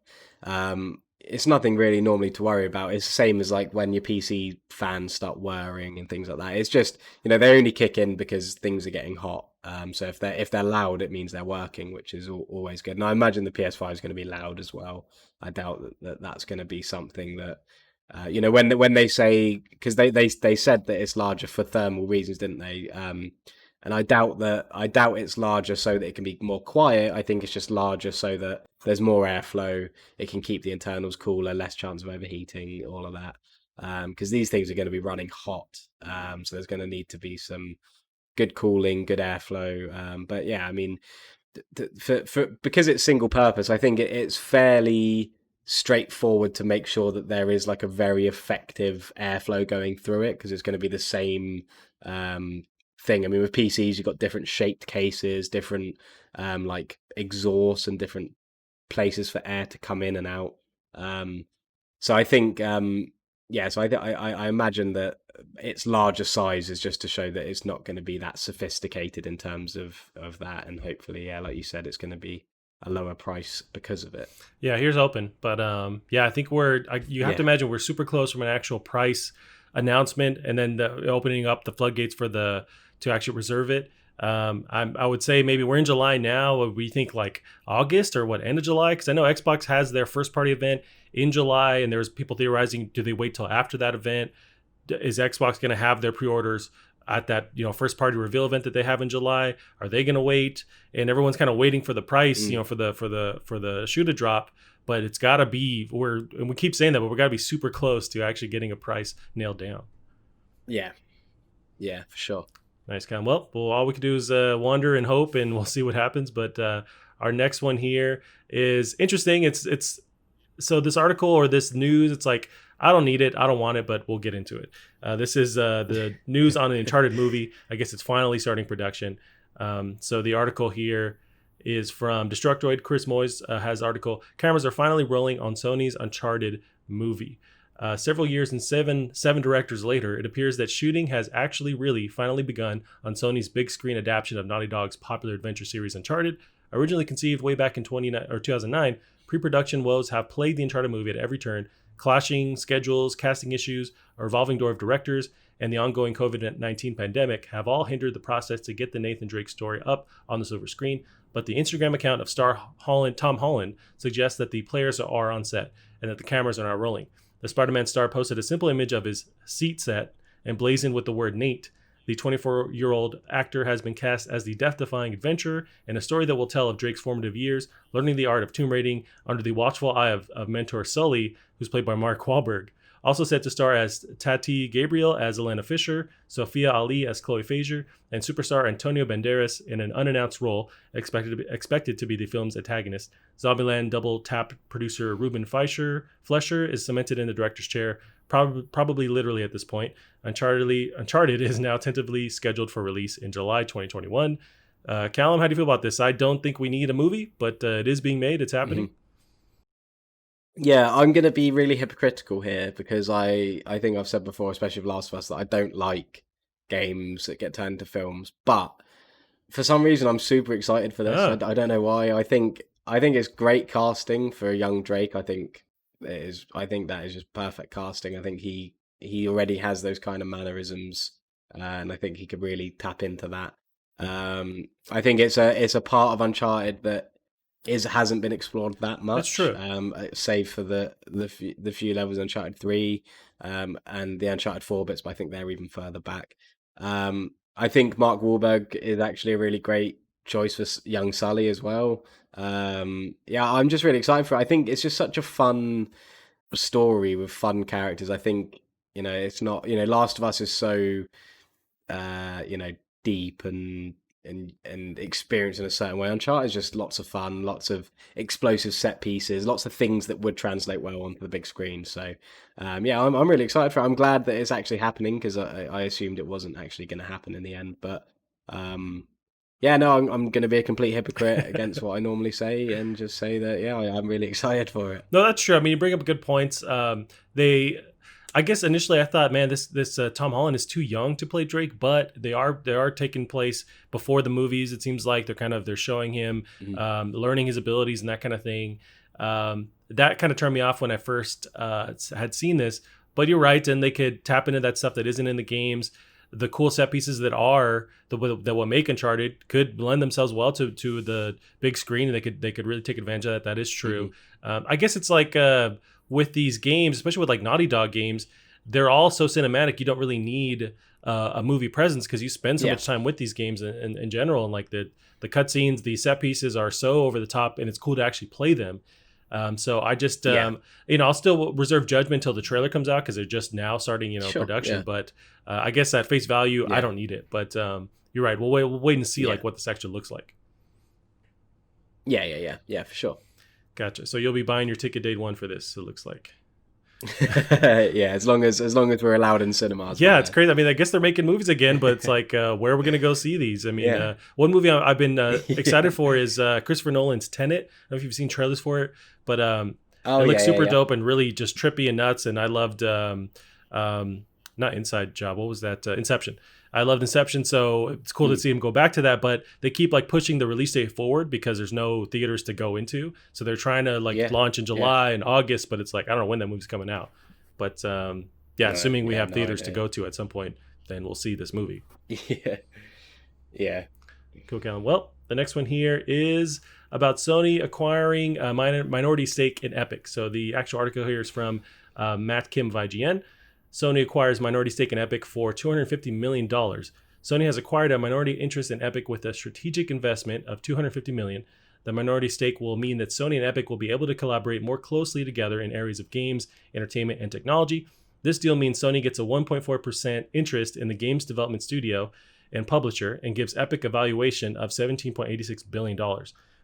it's nothing really normally to worry about. It's the same as like when your PC fans start whirring and things like that. It's just they only kick in because things are getting hot. So if they're loud, it means they're working, which is always good. And I imagine the PS5 is going to be loud as well. I doubt that's going to be something that. When they say, because they said that it's larger for thermal reasons, didn't they? And I doubt it's larger so that it can be more quiet. I think it's just larger so that there's more airflow. It can keep the internals cooler, less chance of overheating, all of that. Because these things are going to be running hot, so there's going to need to be some good cooling, good airflow. But yeah, I mean, for because it's single purpose, I think it's fairly straightforward to make sure that there is like a very effective airflow going through it, because it's going to be the same um, thing. I mean, with PCs, you've got different shaped cases, different like exhausts, and different places for air to come in and out. Um, so I think, yeah. So I imagine that its larger size is just to show that it's not going to be that sophisticated in terms of that, and hopefully, yeah, like you said, it's going to be a lower price because of it. Yeah, here's hoping. But yeah, I think you have to Yeah. imagine we're super close from an actual price announcement, and then the opening up the floodgates to actually reserve it. I would say maybe we're in July now. We think like August or what, end of July? Because I know Xbox has their first party event in July, and there's people theorizing, do they wait till after that event? Is Xbox going to have their pre-orders at that first party reveal event that they have in July? Are they going to wait? And everyone's kind of waiting for the price, Mm. for the shoe to drop. But it's got to be and we keep saying that, but we're got to be super close to actually getting a price nailed down. Yeah. Yeah, for sure. Nice, Cam. Well, all we can do is wonder and hope, and we'll see what happens. But our next one here is interesting. It's so this article or this news, it's like, I don't need it, I don't want it, but we'll get into it. This is the news on an Uncharted movie. I guess it's finally starting production. So the article here is from Destructoid. Chris Moyes has article. Cameras are finally rolling on Sony's Uncharted movie. Several years and seven directors later, it appears that shooting has actually really finally begun on Sony's big screen adaptation of Naughty Dog's popular adventure series Uncharted. Originally conceived way back in 2009, pre-production woes have plagued the Uncharted movie at every turn. Clashing schedules, casting issues, a revolving door of directors, and the ongoing COVID-19 pandemic have all hindered the process to get the Nathan Drake story up on the silver screen. But the Instagram account of Tom Holland suggests that the players are on set and that the cameras are now rolling. The Spider-Man star posted a simple image of his seat set emblazoned with the word Nate. The 24-year-old actor has been cast as the death-defying adventurer in a story that will tell of Drake's formative years, learning the art of tomb raiding under the watchful eye of mentor Sully, who's played by Mark Wahlberg. Also set to star as Tati Gabriel as Elena Fisher, Sophia Ali as Chloe Frazier, and superstar Antonio Banderas in an unannounced role, expected to be the film's antagonist. Zombieland double-tapped producer Ruben Flesher is cemented in the director's chair. probably literally at this point. Uncharted is now tentatively scheduled for release in July 2021. Callum, how do you feel about this? I don't think we need a movie, but it is being made. It's happening. Mhm. Yeah, I'm gonna be really hypocritical here because I think I've said before, especially with Last of Us, that I don't like games that get turned into films. But for some reason, I'm super excited for this. Ah, I don't know why. I think it's great casting for a young Drake. I think it is. I think that is just perfect casting. I think he already has those kind of mannerisms, and I think he could really tap into that. I think it's a part of Uncharted that hasn't been explored that that's much, true. save for the few levels of Uncharted 3, and the Uncharted 4 bits, but I think they're even further back. I think Mark Wahlberg is actually a really great choice for young Sully as well. Yeah, I'm just really excited for it. I think it's just such a fun story with fun characters. I think, it's not, Last of Us is so deep and experienced in a certain way. Uncharted is just lots of fun, lots of explosive set pieces, lots of things that would translate well onto the big screen. So, yeah, I'm really excited for it. I'm glad that it's actually happening because I assumed it wasn't actually going to happen in the end. But yeah, no, I'm going to be a complete hypocrite against what I normally say and just say that, yeah, I'm really excited for it. No, that's true. I mean, you bring up good points. I guess initially I thought, man, this Tom Holland is too young to play Drake, but they are taking place before the movies. It seems like they're showing him, Mhm. learning his abilities and that kind of thing. That kind of turned me off when I first had seen this. But you're right, and they could tap into that stuff that isn't in the games. The cool set pieces that will make Uncharted could lend themselves well to the big screen, and they could really take advantage of that. That is true. Mhm. I guess it's like with these games, especially with like Naughty Dog games, they're all so cinematic. You don't really need a movie presence because you spend so Yeah. much time with these games in general, and like the cutscenes, the set pieces are so over the top, and it's cool to actually play them. So I just, Yeah. I'll still reserve judgment until the trailer comes out because they're just now starting, Sure. production. Yeah. But I guess at face value, I Yeah. don't need it. But you're right. We'll wait and see Yeah. like what this actually looks like. Yeah. Yeah. Yeah. Yeah. For sure. Gotcha. So you'll be buying your ticket day one for this. It looks like. Yeah, as long as we're allowed in cinemas, we're Yeah, it's there. crazy. I mean, I guess they're making movies again, but it's like, where are we going to go see these? I mean, Yeah. one movie I've been Yeah. excited for is Christopher Nolan's Tenet. I don't know if you've seen trailers for it, but Oh it looks yeah, yeah, super yeah. dope and really just trippy and nuts. And I loved, not Inside Job. What was that? Inception. I loved Inception, so it's cool to Mm. see him go back to that. But they keep like pushing the release date forward because there's no theaters to go into. So they're trying to like Yeah, launch in yeah. July and August, but it's like I don't know when that movie's coming out. But yeah, No, assuming we yeah, have no theaters to idea. go to at some point, then we'll see this movie. Yeah, yeah. Cool, Callum. Well, the next one here is about Sony acquiring a minority stake in Epic. So the actual article here is from Matt Kim of IGN. Sony acquires minority stake in Epic for $250 million. Sony has acquired a minority interest in Epic with a strategic investment of $250 million. The minority stake will mean that Sony and Epic will be able to collaborate more closely together in areas of games, entertainment, and technology. This deal means Sony gets a 1.4% interest in the games development studio and publisher and gives Epic a valuation of $17.86 billion.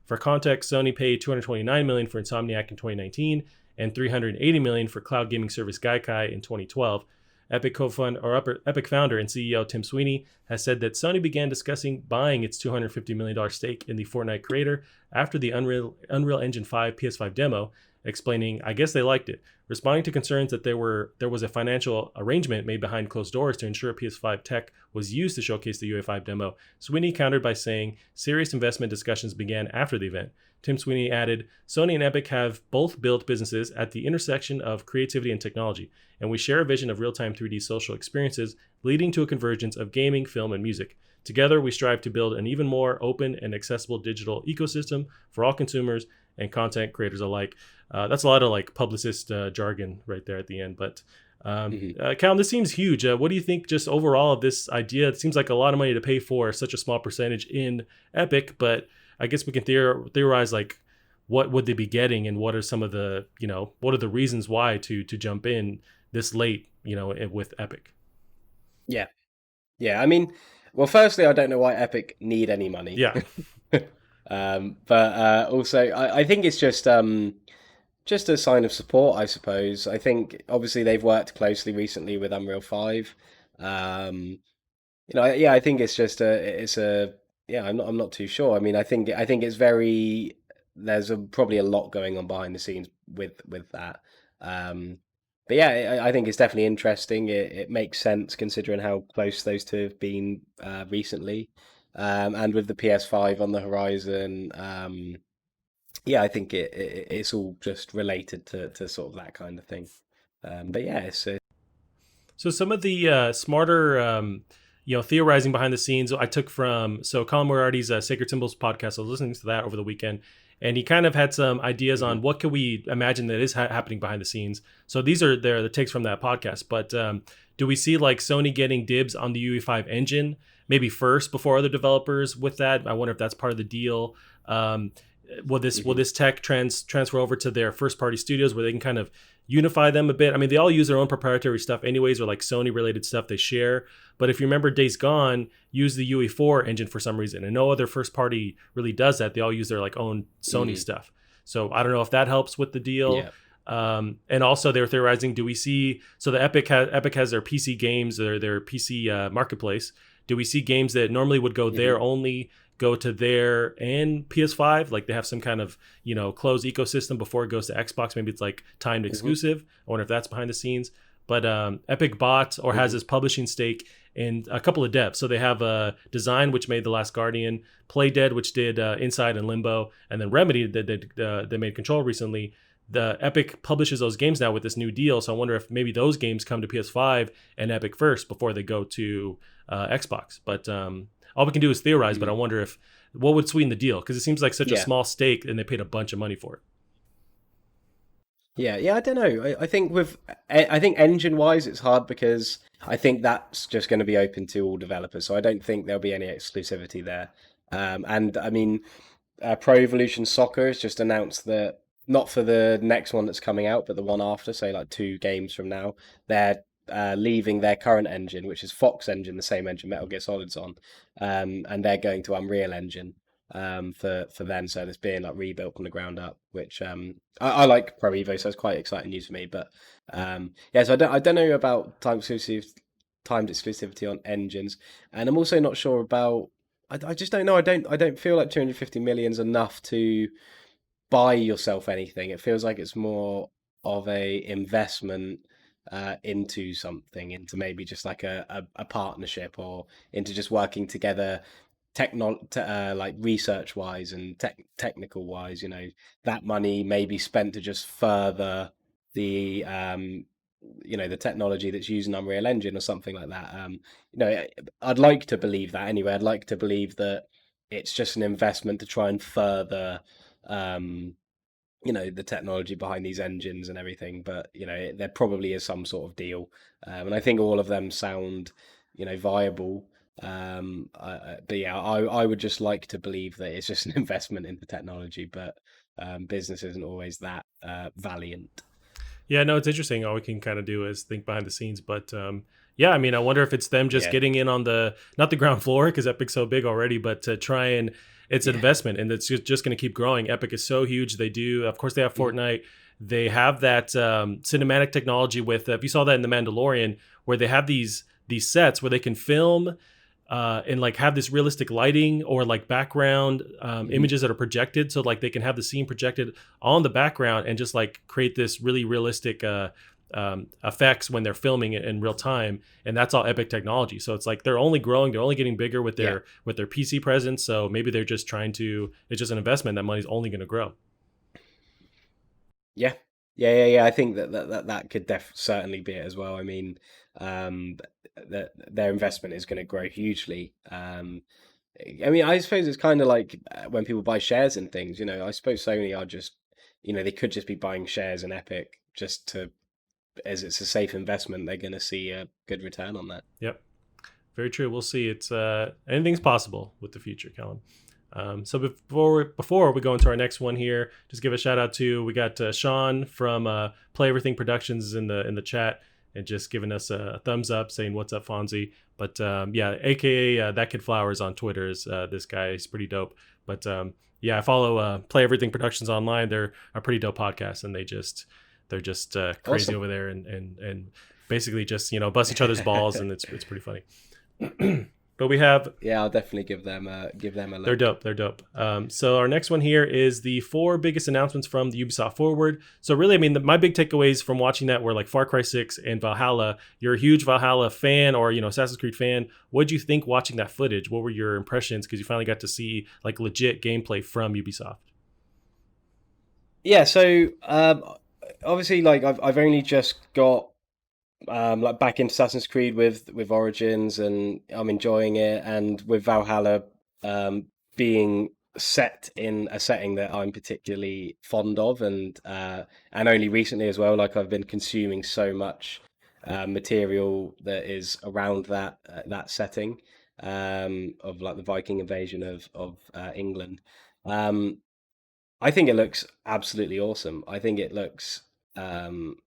For context, Sony paid $229 million for Insomniac in 2019 and $380 million for cloud gaming service Gaikai in 2012. Epic founder and CEO Tim Sweeney has said that Sony began discussing buying its $250 million stake in the Fortnite creator after the Unreal Engine 5 PS5 demo, explaining, I guess they liked it. Responding to concerns that there was a financial arrangement made behind closed doors to ensure PS5 tech was used to showcase the UE5 demo, Sweeney countered by saying serious investment discussions began after the event. Tim Sweeney added, Sony and Epic have both built businesses at the intersection of creativity and technology, and we share a vision of real-time 3D social experiences leading to a convergence of gaming, film, and music. Together, we strive to build an even more open and accessible digital ecosystem for all consumers and content creators alike. That's a lot of like publicist jargon right there at the end. But Mhm. Callum, this seems huge. What do you think just overall of this idea? It seems like a lot of money to pay for such a small percentage in Epic, but I guess we can theorize like what would they be getting and what are some of the, what are the reasons why to jump in this late, with Epic? Yeah, yeah. I mean, well, firstly, I don't know why Epic need any money. Yeah. But also, I think it's just just a sign of support, I suppose. I think obviously they've worked closely recently with Unreal 5. Um, yeah, I think it's a yeah, I'm not too sure. I mean, I think it's very there's probably a lot going on behind the scenes with that. Um, but yeah, I think it's definitely interesting. It makes sense considering how close those two have been recently, and with the PS5 on the horizon. Yeah, I think it's all just related to sort of that kind of thing. But yeah, So some of the smarter, theorizing behind the scenes I took from Colin Moriarty's Sacred Symbols podcast. I was listening to that over the weekend, and he kind of had some ideas mhm, on what could we imagine that is happening behind the scenes. So these are the takes from that podcast. But do we see like Sony getting dibs on the UE5 engine maybe first before other developers with that? I wonder if that's part of the deal. Um, will mhm, this tech transfer over to their first party studios where they can kind of unify them a bit? I mean, they all use their own proprietary stuff anyways, or like Sony related stuff they share. But if you remember, Days Gone used the UE4 engine for some reason, and no other first party really does that. They all use their like own Sony mhm, stuff. So I don't know if that helps with the deal. yeah, And also they were theorizing, do we see, so the Epic has their PC games, their PC marketplace. Do we see games that normally would go mhm, there only go to there and PS5? Like they have some kind of, closed ecosystem before it goes to Xbox. Maybe it's like timed mhm, exclusive. I wonder if that's behind the scenes. But Epic bought or has mhm, this publishing stake in a couple of devs. So they have Design, which made The Last Guardian, Playdead, which did Inside and Limbo, and then Remedy that they made Control recently. The Epic publishes those games now with this new deal. So I wonder if maybe those games come to PS5 and Epic first before they go to Xbox. But all we can do is theorize. But I mhm. wonder if what would sweeten the deal, because it seems like such a Yeah, small stake and they paid a bunch of money for it. yeah. I don't know. I think I think engine wise, it's hard because I think that's just going to be open to all developers. So I don't think there'll be any exclusivity there. And I mean, Pro Evolution Soccer has just announced that not for the next one that's coming out, but the one after, say like 2 games from now, they're leaving their current engine, which is Fox Engine, the same engine Metal Gear Solid's on, and they're going to Unreal Engine for then. So it's being like rebuilt from the ground up, which I like Pro Evo, so it's quite exciting news for me. But yeah, so I don't know about timed exclusivity on engines, and I'm also not sure about. I just don't know. I don't feel like 250 million is enough to buy yourself anything. It feels like it's more of a investment into something, into maybe just like a partnership, or into just working together like research wise and technical wise. That money may be spent to just further the the technology that's using Unreal Engine or something like that. I'd like to believe that anyway. I'd like to believe that it's just an investment to try and further um, the technology behind these engines and everything. But there probably is some sort of deal, and I think all of them sound viable. But yeah, I would just like to believe that it's just an investment into technology, but business isn't always that valiant. Yeah, no, it's interesting. All we can kind of do is think behind the scenes. But yeah, I mean, I wonder if it's them just Yeah, getting in on the, not the ground floor because Epic's so big already, but to try and, it's an yeah, investment and it's just going to keep growing. Epic is so huge. They do, of course, they have mhm, Fortnite. They have that cinematic technology with, if you saw that in The Mandalorian, where they have these sets where they can film and like have this realistic lighting or like background mhm. images that are projected, so like they can have the scene projected on the background and just like create this really realistic effects when they're filming it in real time. And that's all Epic technology. So it's like they're only growing, they're only getting bigger with Yeah, their PC presence. So maybe they're just trying to, it's just an investment, that money's only going to grow. yeah, yeah. I think that could certainly be it as well. I mean, their investment is going to grow hugely. I mean, I suppose it's kind of like when people buy shares in things. I suppose Sony are just, they could just be buying shares in Epic just to, as it's a safe investment. They're going to see a good return on that. Yep. Very true. We'll see. It's anything's possible with the future, Callum. So before we go into our next one here, just give a shout out to, we got Sean from Play Everything Productions in the chat, and just giving us a thumbs up, saying "What's up, Fonzie?" But yeah, AKA That Kid Flowers on Twitter is this guy. He's pretty dope. But yeah, I follow Play Everything Productions online. They're a pretty dope podcast, and they're just crazy Awesome. over there, and basically just bust each other's balls, and it's pretty funny. But we have Yeah, I'll definitely give them a they're look. dope. They're dope. So our next one here is the 4 biggest announcements from the Ubisoft Forward. So really, I mean, my big takeaways from watching that were like Far Cry 6 and Valhalla. You're a huge Valhalla fan, or Assassin's Creed fan. What did you think watching that footage? What were your impressions? Because you finally got to see like legit gameplay from Ubisoft. Yeah, so obviously, like I've only just got like back into Assassin's Creed with Origins, and I'm enjoying it. And with Valhalla being set in a setting that I'm particularly fond of, and only recently as well, like I've been consuming so much material that is around that setting of like the Viking invasion of England. Um, I think it looks absolutely awesome. I think it looks um,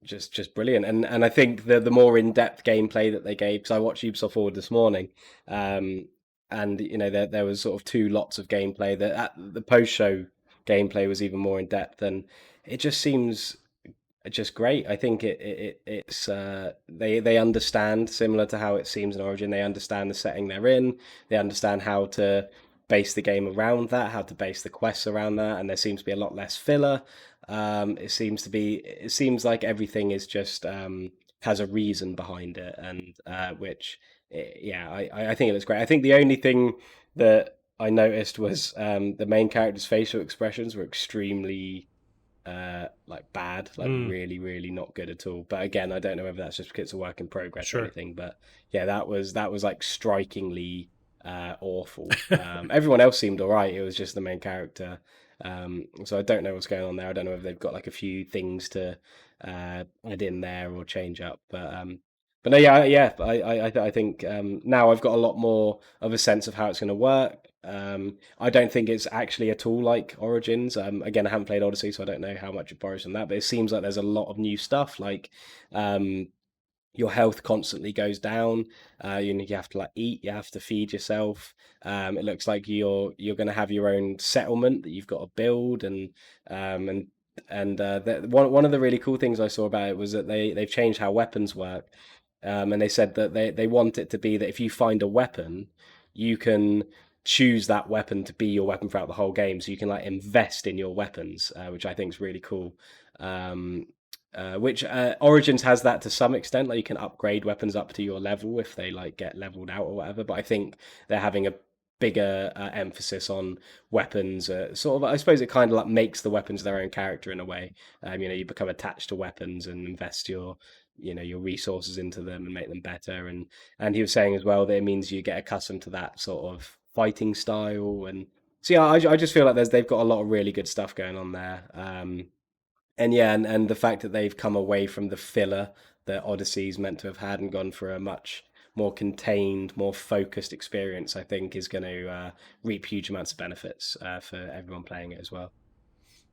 just brilliant, and I think the more in depth gameplay that they gave, because I watched Ubisoft Forward this morning, um, and there was sort of 2 lots of gameplay. That at the post show gameplay was even more in depth, and it just seems just great. I think it's they understand, similar to how it seems in Origin. They understand the setting they're in. They understand how to base the game around that, how to base the quests around that, and there seems to be a lot less filler. It seems like everything is just has a reason behind it, and yeah, I think it looks great. I think the only thing that I noticed was the main character's facial expressions were extremely like bad, like Mm, really, really not good at all. But again, I don't know whether that's just because it's a work in progress or sure. anything. But yeah, that was like strikingly awful. Everyone else seemed all right. It was just the main character. So I don't know what's going on there. I don't know if they've got like a few things to add in there or change up. But no, yeah. I think now I've got a lot more of a sense of how it's going to work. I don't think it's actually at all like Origins. Again, I haven't played Odyssey, so I don't know how much it borrows from that. But it seems like there's a lot of new stuff. Like um, your health constantly goes down. You have to like eat. You have to feed yourself. It looks like you're going to have your own settlement that you've got to build, um, and one of the really cool things I saw about it was that they've changed how weapons work. And they said that they want it to be that if you find a weapon, you can choose that weapon to be your weapon throughout the whole game. So you can like invest in your weapons, which I think is really cool. Um, which Origins has that to some extent. Like you can upgrade weapons up to your level if they like get leveled out or whatever. But I think they're having a bigger emphasis on weapons. Sort of, I suppose it kind of like makes the weapons their own character in a way. You become attached to weapons and invest your resources into them and make them better. And he was saying as well that it means you get accustomed to that sort of fighting style. And so yeah, I just feel like they've got a lot of really good stuff going on there. And yeah, and the fact that they've come away from the filler that Odyssey's meant to have had and gone for a much more contained, more focused experience, I think is going to reap huge amounts of benefits for everyone playing it as well.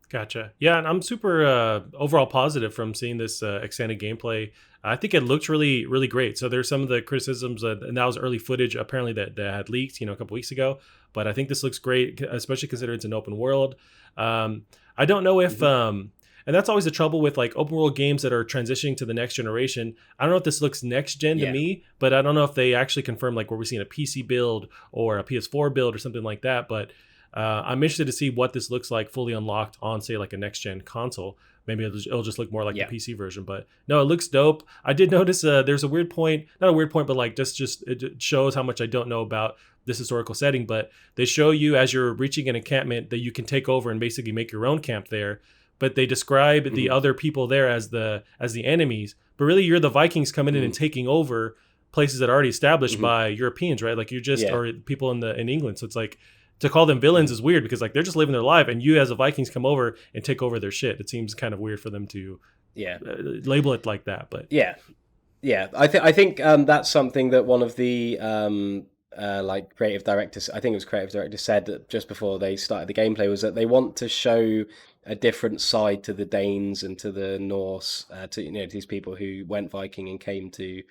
Gotcha. Yeah, and I'm super overall positive from seeing this extended gameplay. I think it looks really, really great. So there's some of the criticisms, and that was early footage apparently that had leaked, a couple weeks ago. But I think this looks great, especially considering it's an open world. I don't know if, Hmm. and that's always the trouble with like open world games that are transitioning to the next generation. I don't know if this looks next gen to Yeah. me, but I don't know if they actually confirm like where we're seeing a PC build or a PS4 build or something like that. But I'm interested to see what this looks like fully unlocked on, say, like a next gen console. Maybe it'll just look more like the Yeah. PC version. But no, it looks dope. I did notice there's a weird point, not a weird point, but like just it shows how much I don't know about this historical setting. But they show you as you're reaching an encampment that you can take over and basically make your own camp there. But they describe the Hmm. other people there as the enemies. But really, you're the Vikings coming in and Hmm. taking over places that are already established Hmm. by Europeans, right? Like you're just Yeah. or people in England. So it's like to call them villains Hmm. is weird because like they're just living their life, and you as the Vikings come over and take over their shit. It seems kind of weird for them to Yeah. label it like that. But Yeah. Yeah, I think that's something that one of the like creative directors, I think it was creative director said that just before they started the gameplay was that they want to show a different side to the Danes and to the Norse, to these people who went Viking and came to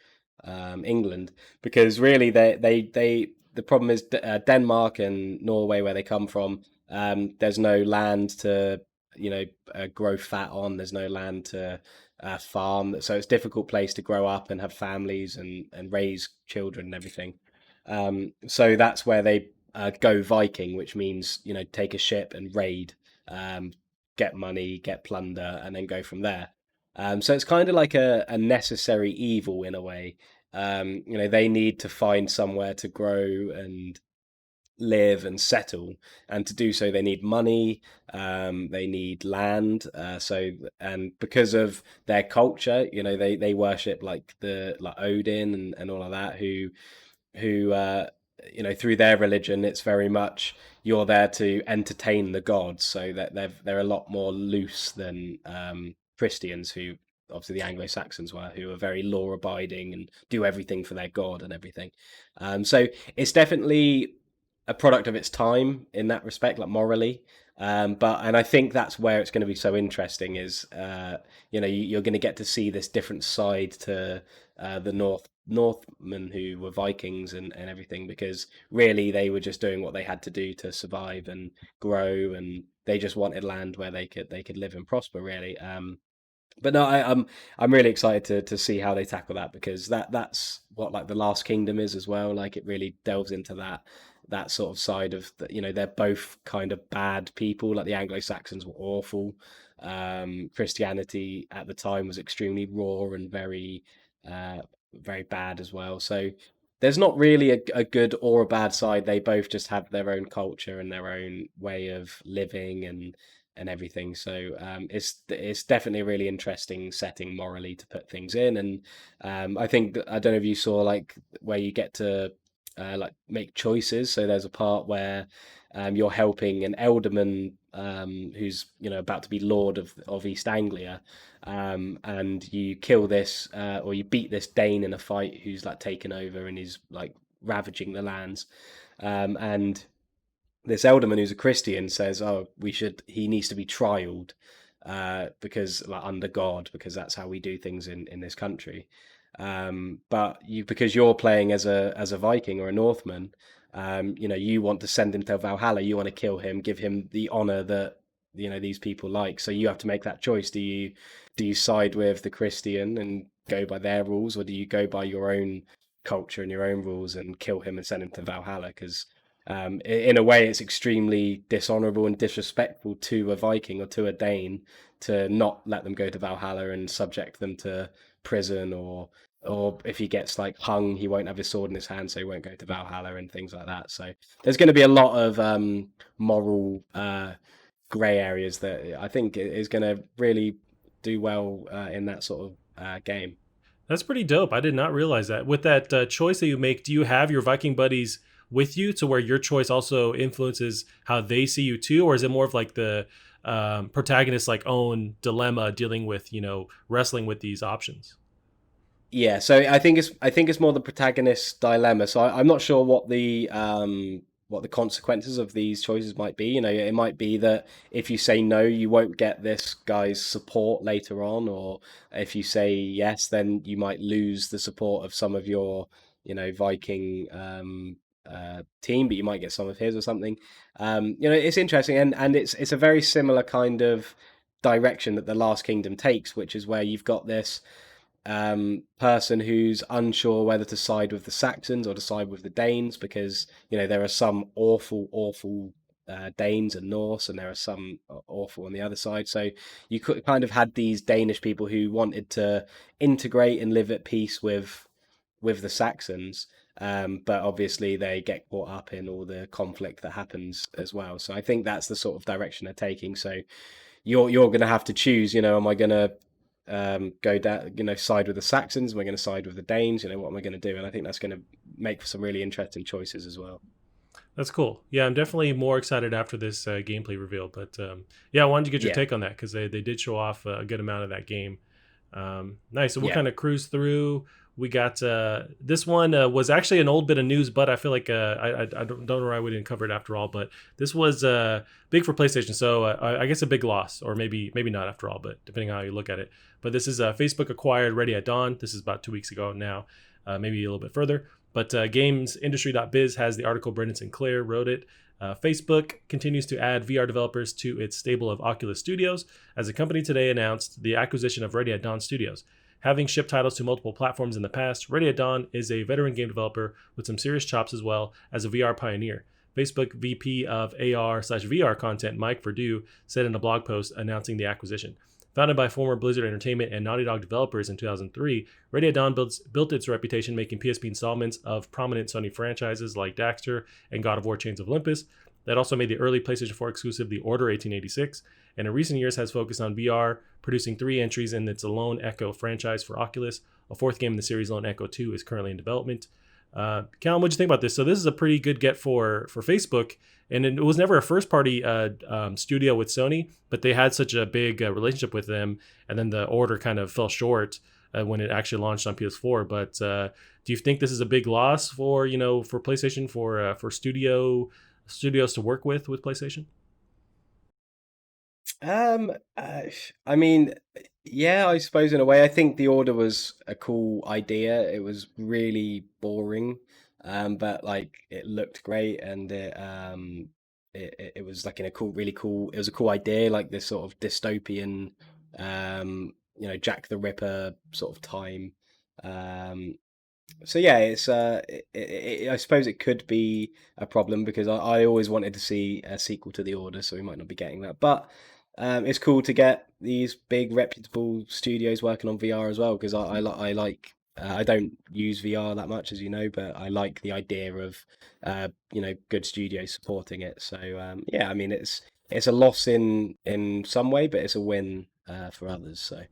England, because really they the problem is Denmark and Norway where they come from. There's no land to grow fat on. There's no land to farm, so it's a difficult place to grow up and have families and raise children and everything. So that's where they go Viking, which means take a ship and raid, um, get money, get plunder, and then go from there. So it's kind of like a necessary evil in a way. They need to find somewhere to grow and live and settle, and to do so they need money, they need land, and because of their culture, they worship like Odin and all of that, who through their religion it's very much you're there to entertain the gods, so that they're a lot more loose than Christians, who obviously the Anglo-Saxons were, who are very law abiding and do everything for their god and everything. So it's definitely a product of its time in that respect, like morally. And I think that's where it's going to be so interesting is, you're going to get to see this different side to the Northmen who were Vikings and everything, because really they were just doing what they had to do to survive and grow, and they just wanted land where they could live and prosper, really. But no, I'm really excited to see how they tackle that, because that's what like the Last Kingdom is as well. Like it really delves into that sort of side of they're both kind of bad people. Like the Anglo-Saxons were awful. Christianity at the time was extremely raw and uh, very bad as well. So there's not really a good or a bad side. They both just have their own culture and their own way of living and everything. So it's definitely a really interesting setting morally to put things in. And I think I don't know if you saw like where you get to like make choices. So there's a part where you're helping an elderman who's about to be lord of East Anglia, and you kill this or you beat this Dane in a fight who's like taken over and is like ravaging the lands, and this elderman who's a Christian says, "Oh, he needs to be trialed, because like under God, because that's how we do things in this country." But because you're playing as a Viking or a Northman, you want to send him to Valhalla. You want to kill him, give him the honor that these people like. So you have to make that choice. Do you side with the Christian and go by their rules, or do you go by your own culture and your own rules and kill him and send him to Valhalla? Because in a way, it's extremely dishonorable and disrespectful to a Viking or to a Dane to not let them go to Valhalla and subject them to prison, or if he gets like hung, he won't have his sword in his hand, so he won't go to Valhalla and things like that. So there's going to be a lot of moral grey areas that I think is going to really do well in that sort of game. That's pretty dope. I did not realize that. With that choice that you make, do you have your Viking buddies with you to where your choice also influences how they see you too, or is it more of like the protagonist's like own dilemma dealing with wrestling with these options? Yeah, so I think it's more the protagonist's dilemma. So I'm not sure what the consequences of these choices might be. It might be that if you say no, you won't get this guy's support later on, or if you say yes, then you might lose the support of some of your Viking team, but you might get some of his or something. It's interesting, and it's a very similar kind of direction that the Last Kingdom takes, which is where you've got this person who's unsure whether to side with the Saxons or to side with the Danes, because there are some awful Danes and Norse, and there are some awful on the other side. So you could kind of had these Danish people who wanted to integrate and live at peace with the Saxons. But obviously they get caught up in all the conflict that happens as well. So I think that's the sort of direction they're taking. So you're going to have to choose. Am I going to go down, side with the Saxons? Am I going to side with the Danes? What am I going to do? And I think that's going to make for some really interesting choices as well. That's cool. Yeah, I'm definitely more excited after this gameplay reveal. But yeah, I wanted to get your Yeah, take on that because they did show off a good amount of that game. Nice. So we'll yeah. kind of cruise through. we got this one was actually an old bit of news, but I feel like I don't know why we didn't cover it after all. But this was big for PlayStation, so I guess a big loss, or maybe not after all, but depending on how you look at it. But this is Facebook acquired Ready at Dawn. This is about 2 weeks ago now, maybe a little bit further. But GamesIndustry.biz has the article. Brendan Sinclair wrote it. Facebook continues to add VR developers to its stable of Oculus Studios, as the company today announced the acquisition of Ready at Dawn Studios. Having shipped titles to multiple platforms in the past, Ready at Dawn is a veteran game developer with some serious chops as well as a VR pioneer. Facebook VP of AR/VR content Mike Verdu said in a blog post announcing the acquisition. Founded by former Blizzard Entertainment and Naughty Dog developers in 2003, Ready at Dawn built its reputation making PSP installments of prominent Sony franchises like Daxter and God of War Chains of Olympus. That also made the early PlayStation 4 exclusive The Order 1886, and in recent years has focused on VR, producing 3 entries in its Lone Echo franchise for Oculus. A 4th game in the series, Lone Echo 2, is currently in development. Callum, what'd you think about this? So this is a pretty good get for Facebook, and it was never a first-party studio with Sony, but they had such a big relationship with them, and then the order kind of fell short when it actually launched on PS4. But do you think this is a big loss for for PlayStation, for studios to work with PlayStation? Um, uh, I mean, yeah, I suppose in a way. I think the order was a cool idea. It was really boring, but like it looked great, and it was like in a cool, really cool. It was a cool idea, like this sort of dystopian, Jack the Ripper sort of time. Um, so yeah, I suppose it could be a problem because I always wanted to see a sequel to The Order, so we might not be getting that. But it's cool to get these big reputable studios working on VR as well because I like I don't use VR that much as you know, but I like the idea of good studios supporting it. So yeah, I mean it's a loss in some way, but it's a win for others. So.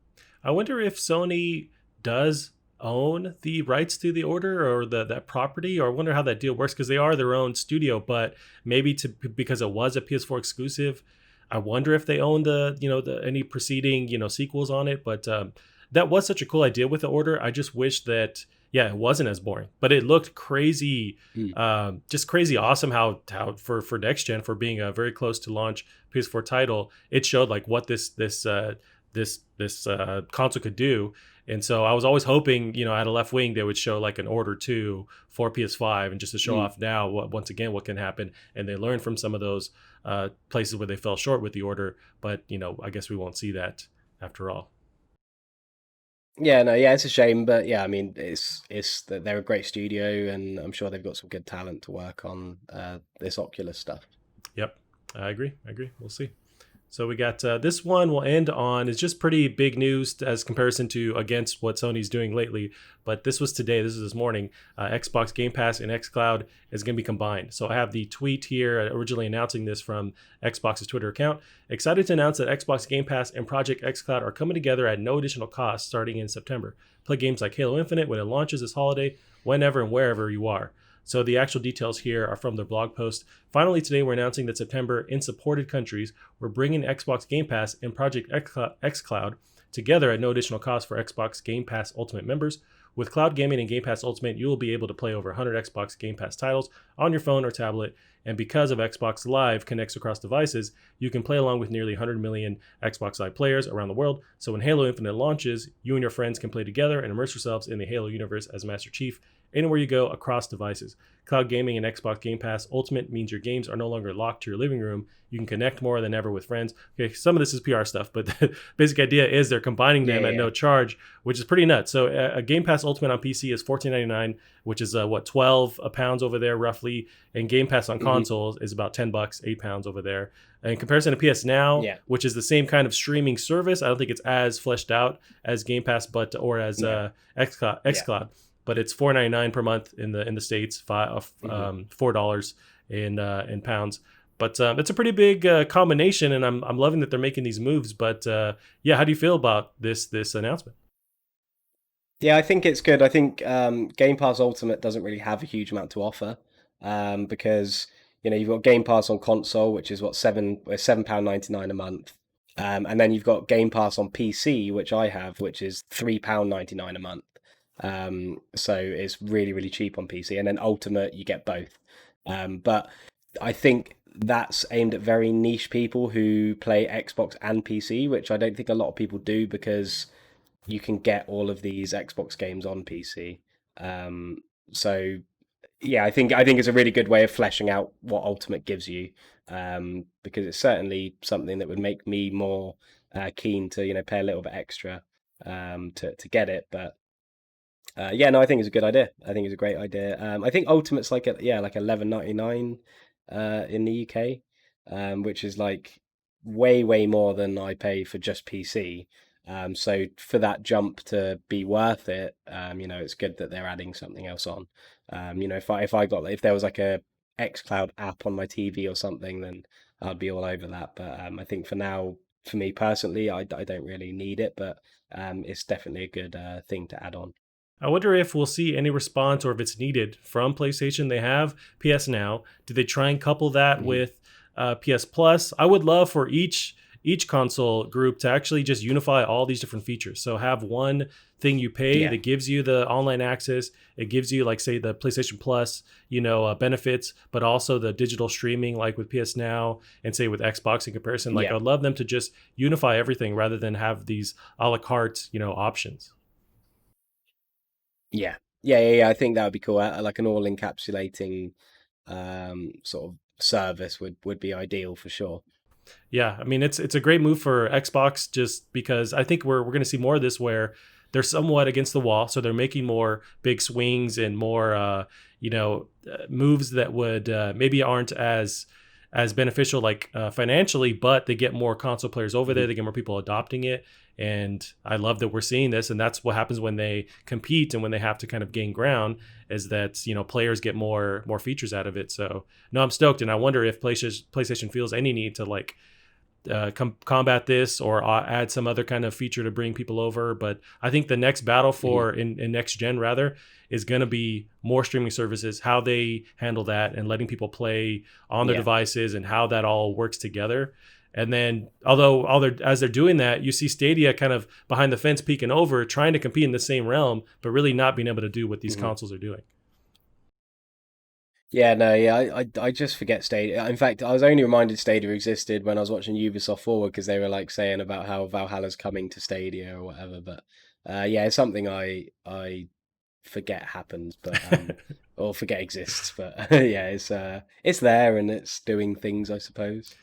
I wonder if Sony does own the rights to the order or that property, or I wonder how that deal works because they are their own studio, but maybe because it was a PS4 exclusive, I wonder if they own the any preceding sequels on it. But that was such a cool idea with the order. I just wish that it wasn't as boring, but it looked crazy, just crazy awesome how for next gen, for being a very close to launch PS4 title, it showed like what this console could do. And so I was always hoping, at a left wing, they would show like an Order 2 for PS5, and just to show off now once again what can happen. And they learned from some of those places where they fell short with the Order. But I guess we won't see that after all. Yeah, no, yeah, it's a shame, but yeah, I mean, it's that they're a great studio, and I'm sure they've got some good talent to work on this Oculus stuff. Yep, I agree. We'll see. So we got this one we'll end on is just pretty big news as comparison to against what Sony's doing lately. But this was today. This is this morning. Xbox Game Pass and xCloud is going to be combined. So I have the tweet here originally announcing this from Xbox's Twitter account. Excited to announce that Xbox Game Pass and Project xCloud are coming together at no additional cost starting in September. Play games like Halo Infinite when it launches this holiday, whenever and wherever you are. So the actual details here are from their blog post. Finally, today we're announcing that September, in supported countries, we're bringing Xbox Game Pass and Project xCloud together at no additional cost for Xbox Game Pass Ultimate members. With Cloud Gaming and Game Pass Ultimate, you will be able to play over 100 Xbox Game Pass titles on your phone or tablet. And because of Xbox Live connects across devices, you can play along with nearly 100 million Xbox Live players around the world. So when Halo Infinite launches, you and your friends can play together and immerse yourselves in the Halo universe as Master Chief anywhere you go across devices. Cloud Gaming and Xbox Game Pass Ultimate means your games are no longer locked to your living room. You can connect more than ever with friends. Okay, some of this is PR stuff, but the basic idea is they're combining them at no charge, which is pretty nuts. So a Game Pass Ultimate on PC is $14.99, which is 12 pounds over there roughly, and Game Pass on consoles is about $10, £8 over there. And in comparison to PS Now, which is the same kind of streaming service, I don't think it's as fleshed out as Game Pass, or as xCloud. But it's $4.99 per month in the States, $4 in pounds. But it's a pretty big combination, and I'm loving that they're making these moves. But how do you feel about this announcement? Yeah, I think it's good. I think Game Pass Ultimate doesn't really have a huge amount to offer because you've got Game Pass on console, which is £7.99 a month, and then you've got Game Pass on PC, which I have, which is £3.99 a month. So it's really, really cheap on PC. And then Ultimate, you get both. But I think that's aimed at very niche people who play Xbox and PC, which I don't think a lot of people do because you can get all of these Xbox games on PC. Um, so yeah, I think it's a really good way of fleshing out what Ultimate gives you, because it's certainly something that would make me more keen to pay a little bit extra to get it. But yeah, no, I think it's a good idea. I think it's a great idea. I think Ultimate's like like 11.99 in the UK, which is like way more than I pay for just PC. So for that jump to be worth it, it's good that they're adding something else on. If there was like a xCloud app on my TV or something, then I'd be all over that. But I think for now, for me personally, I don't really need it, but it's definitely a good thing to add on. I wonder if we'll see any response or if it's needed from PlayStation. They have PS Now. Do they try and couple that Mhm. with PS Plus? I would love for each console group to actually just unify all these different features. So have one thing you pay Yeah, that gives you the online access. It gives you like say the PlayStation Plus, benefits, but also the digital streaming like with PS Now and say with Xbox in comparison. Like yeah, I'd love them to just unify everything rather than have these a la carte, options. yeah. I think that would be cool. Like an all encapsulating sort of service would be ideal for sure. Yeah, I mean it's a great move for Xbox just because I think we're going to see more of this where they're somewhat against the wall, so they're making more big swings and more moves that would maybe aren't as beneficial like financially, but they get more console players over there, Mhm. they get more people adopting it, and I love that we're seeing this, and that's what happens when they compete and when they have to kind of gain ground is that players get more features out of it. So no, I'm stoked, and I wonder if PlayStation feels any need to like combat this or add some other kind of feature to bring people over. But I think the next battle Mhm. for in next gen rather is going to be more streaming services, how they handle that and letting people play on their Yeah, devices and how that all works together. And then, although as they're doing that, you see Stadia kind of behind the fence peeking over, trying to compete in the same realm, but really not being able to do what these Mhm. consoles are doing. Yeah, no, yeah. I just forget Stadia. In fact, I was only reminded Stadia existed when I was watching Ubisoft Forward because they were like saying about how Valhalla's coming to Stadia or whatever. But yeah, it's something I forget happens, but or forget exists. But yeah, it's there and it's doing things, I suppose.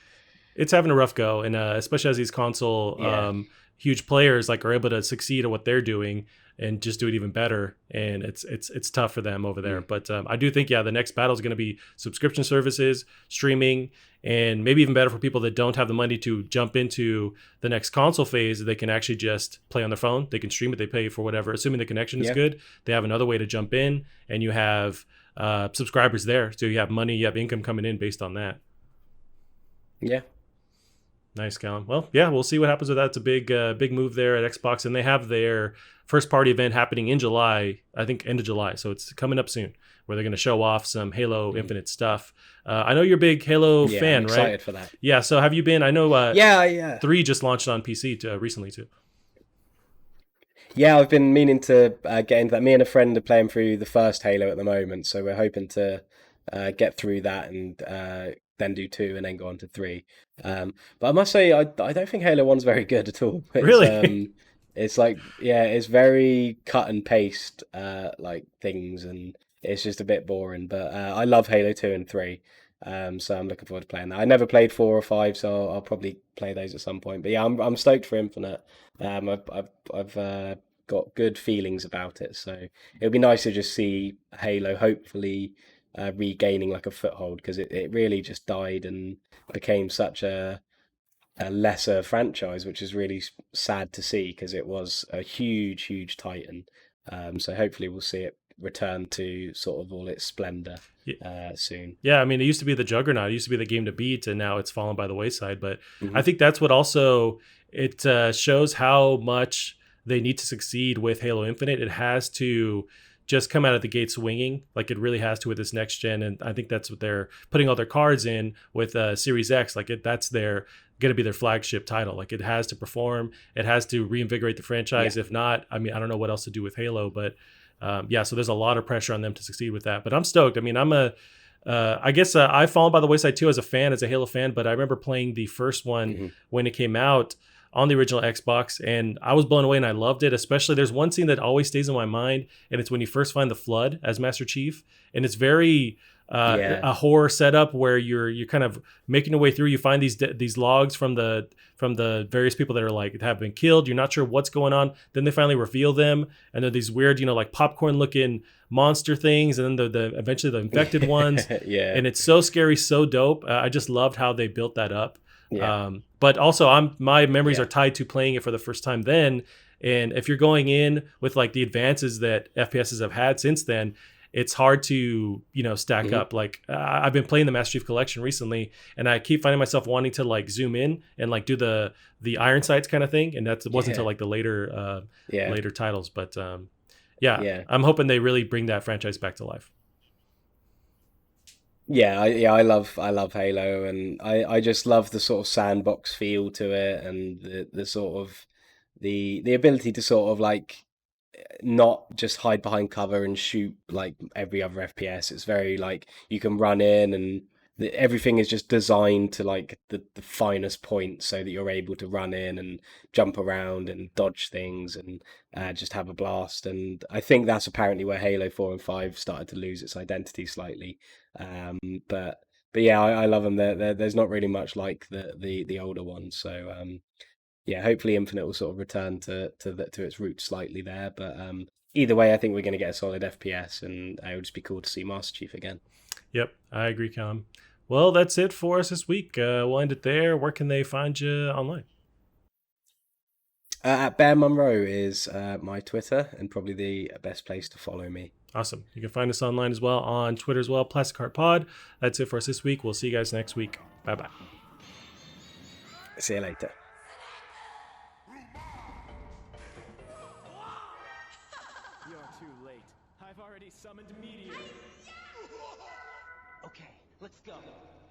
It's having a rough go, and especially as these console Yeah. huge players like are able to succeed at what they're doing and just do it even better, and it's tough for them over there. Mm. But I do think the next battle is going to be subscription services, streaming, and maybe even better for people that don't have the money to jump into the next console phase. They can actually just play on their phone. They can stream it. They pay for whatever, assuming the connection is Yeah. good. They have another way to jump in, and you have subscribers there, so you have money, you have income coming in based on that. Yeah. Nice, Callum. Well, yeah, we'll see what happens with that. It's a big move there at Xbox, and they have their first party event happening in July. I think end of July, so it's coming up soon, where they're going to show off some Halo Mhm. Infinite stuff. I know you're a big Halo Yeah, I'm fan, right? excited for that. Yeah. So have you been? I know Yeah. three just launched on PC recently too. Yeah, I've been meaning to get into that. Me and a friend are playing through the first Halo at the moment, so we're hoping to get through that and then do two and then go on to three. But I must say, I don't think Halo One's very good at all. Really? It's like yeah, it's very cut and paste like things, and it's just a bit boring. But I love Halo Two and Three. So I'm looking forward to playing that. I never played four or five, so I'll probably play those at some point. But yeah, I'm stoked for Infinite. I've got good feelings about it. So it would be nice to just see Halo hopefully regaining like a foothold because it really just died and became such a lesser franchise, which is really sad to see because it was a huge titan. So hopefully we'll see it return to sort of all its splendor soon. Yeah, I mean, it used to be the juggernaut. It used to be the game to beat, and now it's fallen by the wayside. But I Hmm. think that's what also it shows how much they need to succeed with Halo Infinite. It has to just come out of the gate swinging, like it really has to with this next gen. And I think that's what they're putting all their cards in with Series X. Like that's their going to be their flagship title. Like it has to perform. It has to reinvigorate the Yeah. franchise. If not, I mean, I don't know what else to do with Halo, but yeah, so there's a lot of pressure on them to succeed with that. But I'm stoked. I mean, I guess I've fallen by the wayside too as a fan, as a Halo fan. But I remember playing the first one Hmm. when it came out on the original Xbox, and I was blown away and I loved it. Especially, there's one scene that always stays in my mind, and it's when you first find the Flood as Master Chief, and it's very Yeah. a horror setup where you're kind of making your way through. You find these logs from the various people that are like have been killed. You're not sure what's going on. Then they finally reveal them, and they're these weird, like popcorn looking monster things, and then the eventually the infected ones. Yeah. And it's so scary, so dope. I just loved how they built that up. Yeah. But also, my memories Yeah. are tied to playing it for the first time then. And if you're going in with like the advances that FPSs have had since then, it's hard to stack Hmm. up. Like I've been playing the Master Chief Collection recently, and I keep finding myself wanting to like zoom in and like do the iron sights kind of thing. And that wasn't until Yeah. like the Yeah. later titles. But yeah, Yeah. I'm hoping they really bring that franchise back to life. Yeah, I love Halo, and I just love the sort of sandbox feel to it, and the sort of the ability to sort of like not just hide behind cover and shoot like every other FPS. It's very like you can run in, and everything is just designed to like the finest point so that you're able to run in and jump around and dodge things and just have a blast. And I think that's apparently where Halo 4 and 5 started to lose its identity slightly. Um, but but yeah, I love them. There's not really much like the older ones. So yeah, hopefully Infinite will sort of return to its roots slightly there. But either way, I think we're going to get a solid FPS, and it would just be cool to see Master Chief again. Yep, I agree, Callum. Well, that's it for us this week. We'll end it there. Where can they find you online? At Bear Munro is my Twitter, and probably the best place to follow me. Awesome. You can find us online as well on Twitter as well, Plastic Heart Pod. That's it for us this week. We'll see you guys next week. Bye bye. See you later. You're too late. I've already summoned Meteor. Okay, let's go.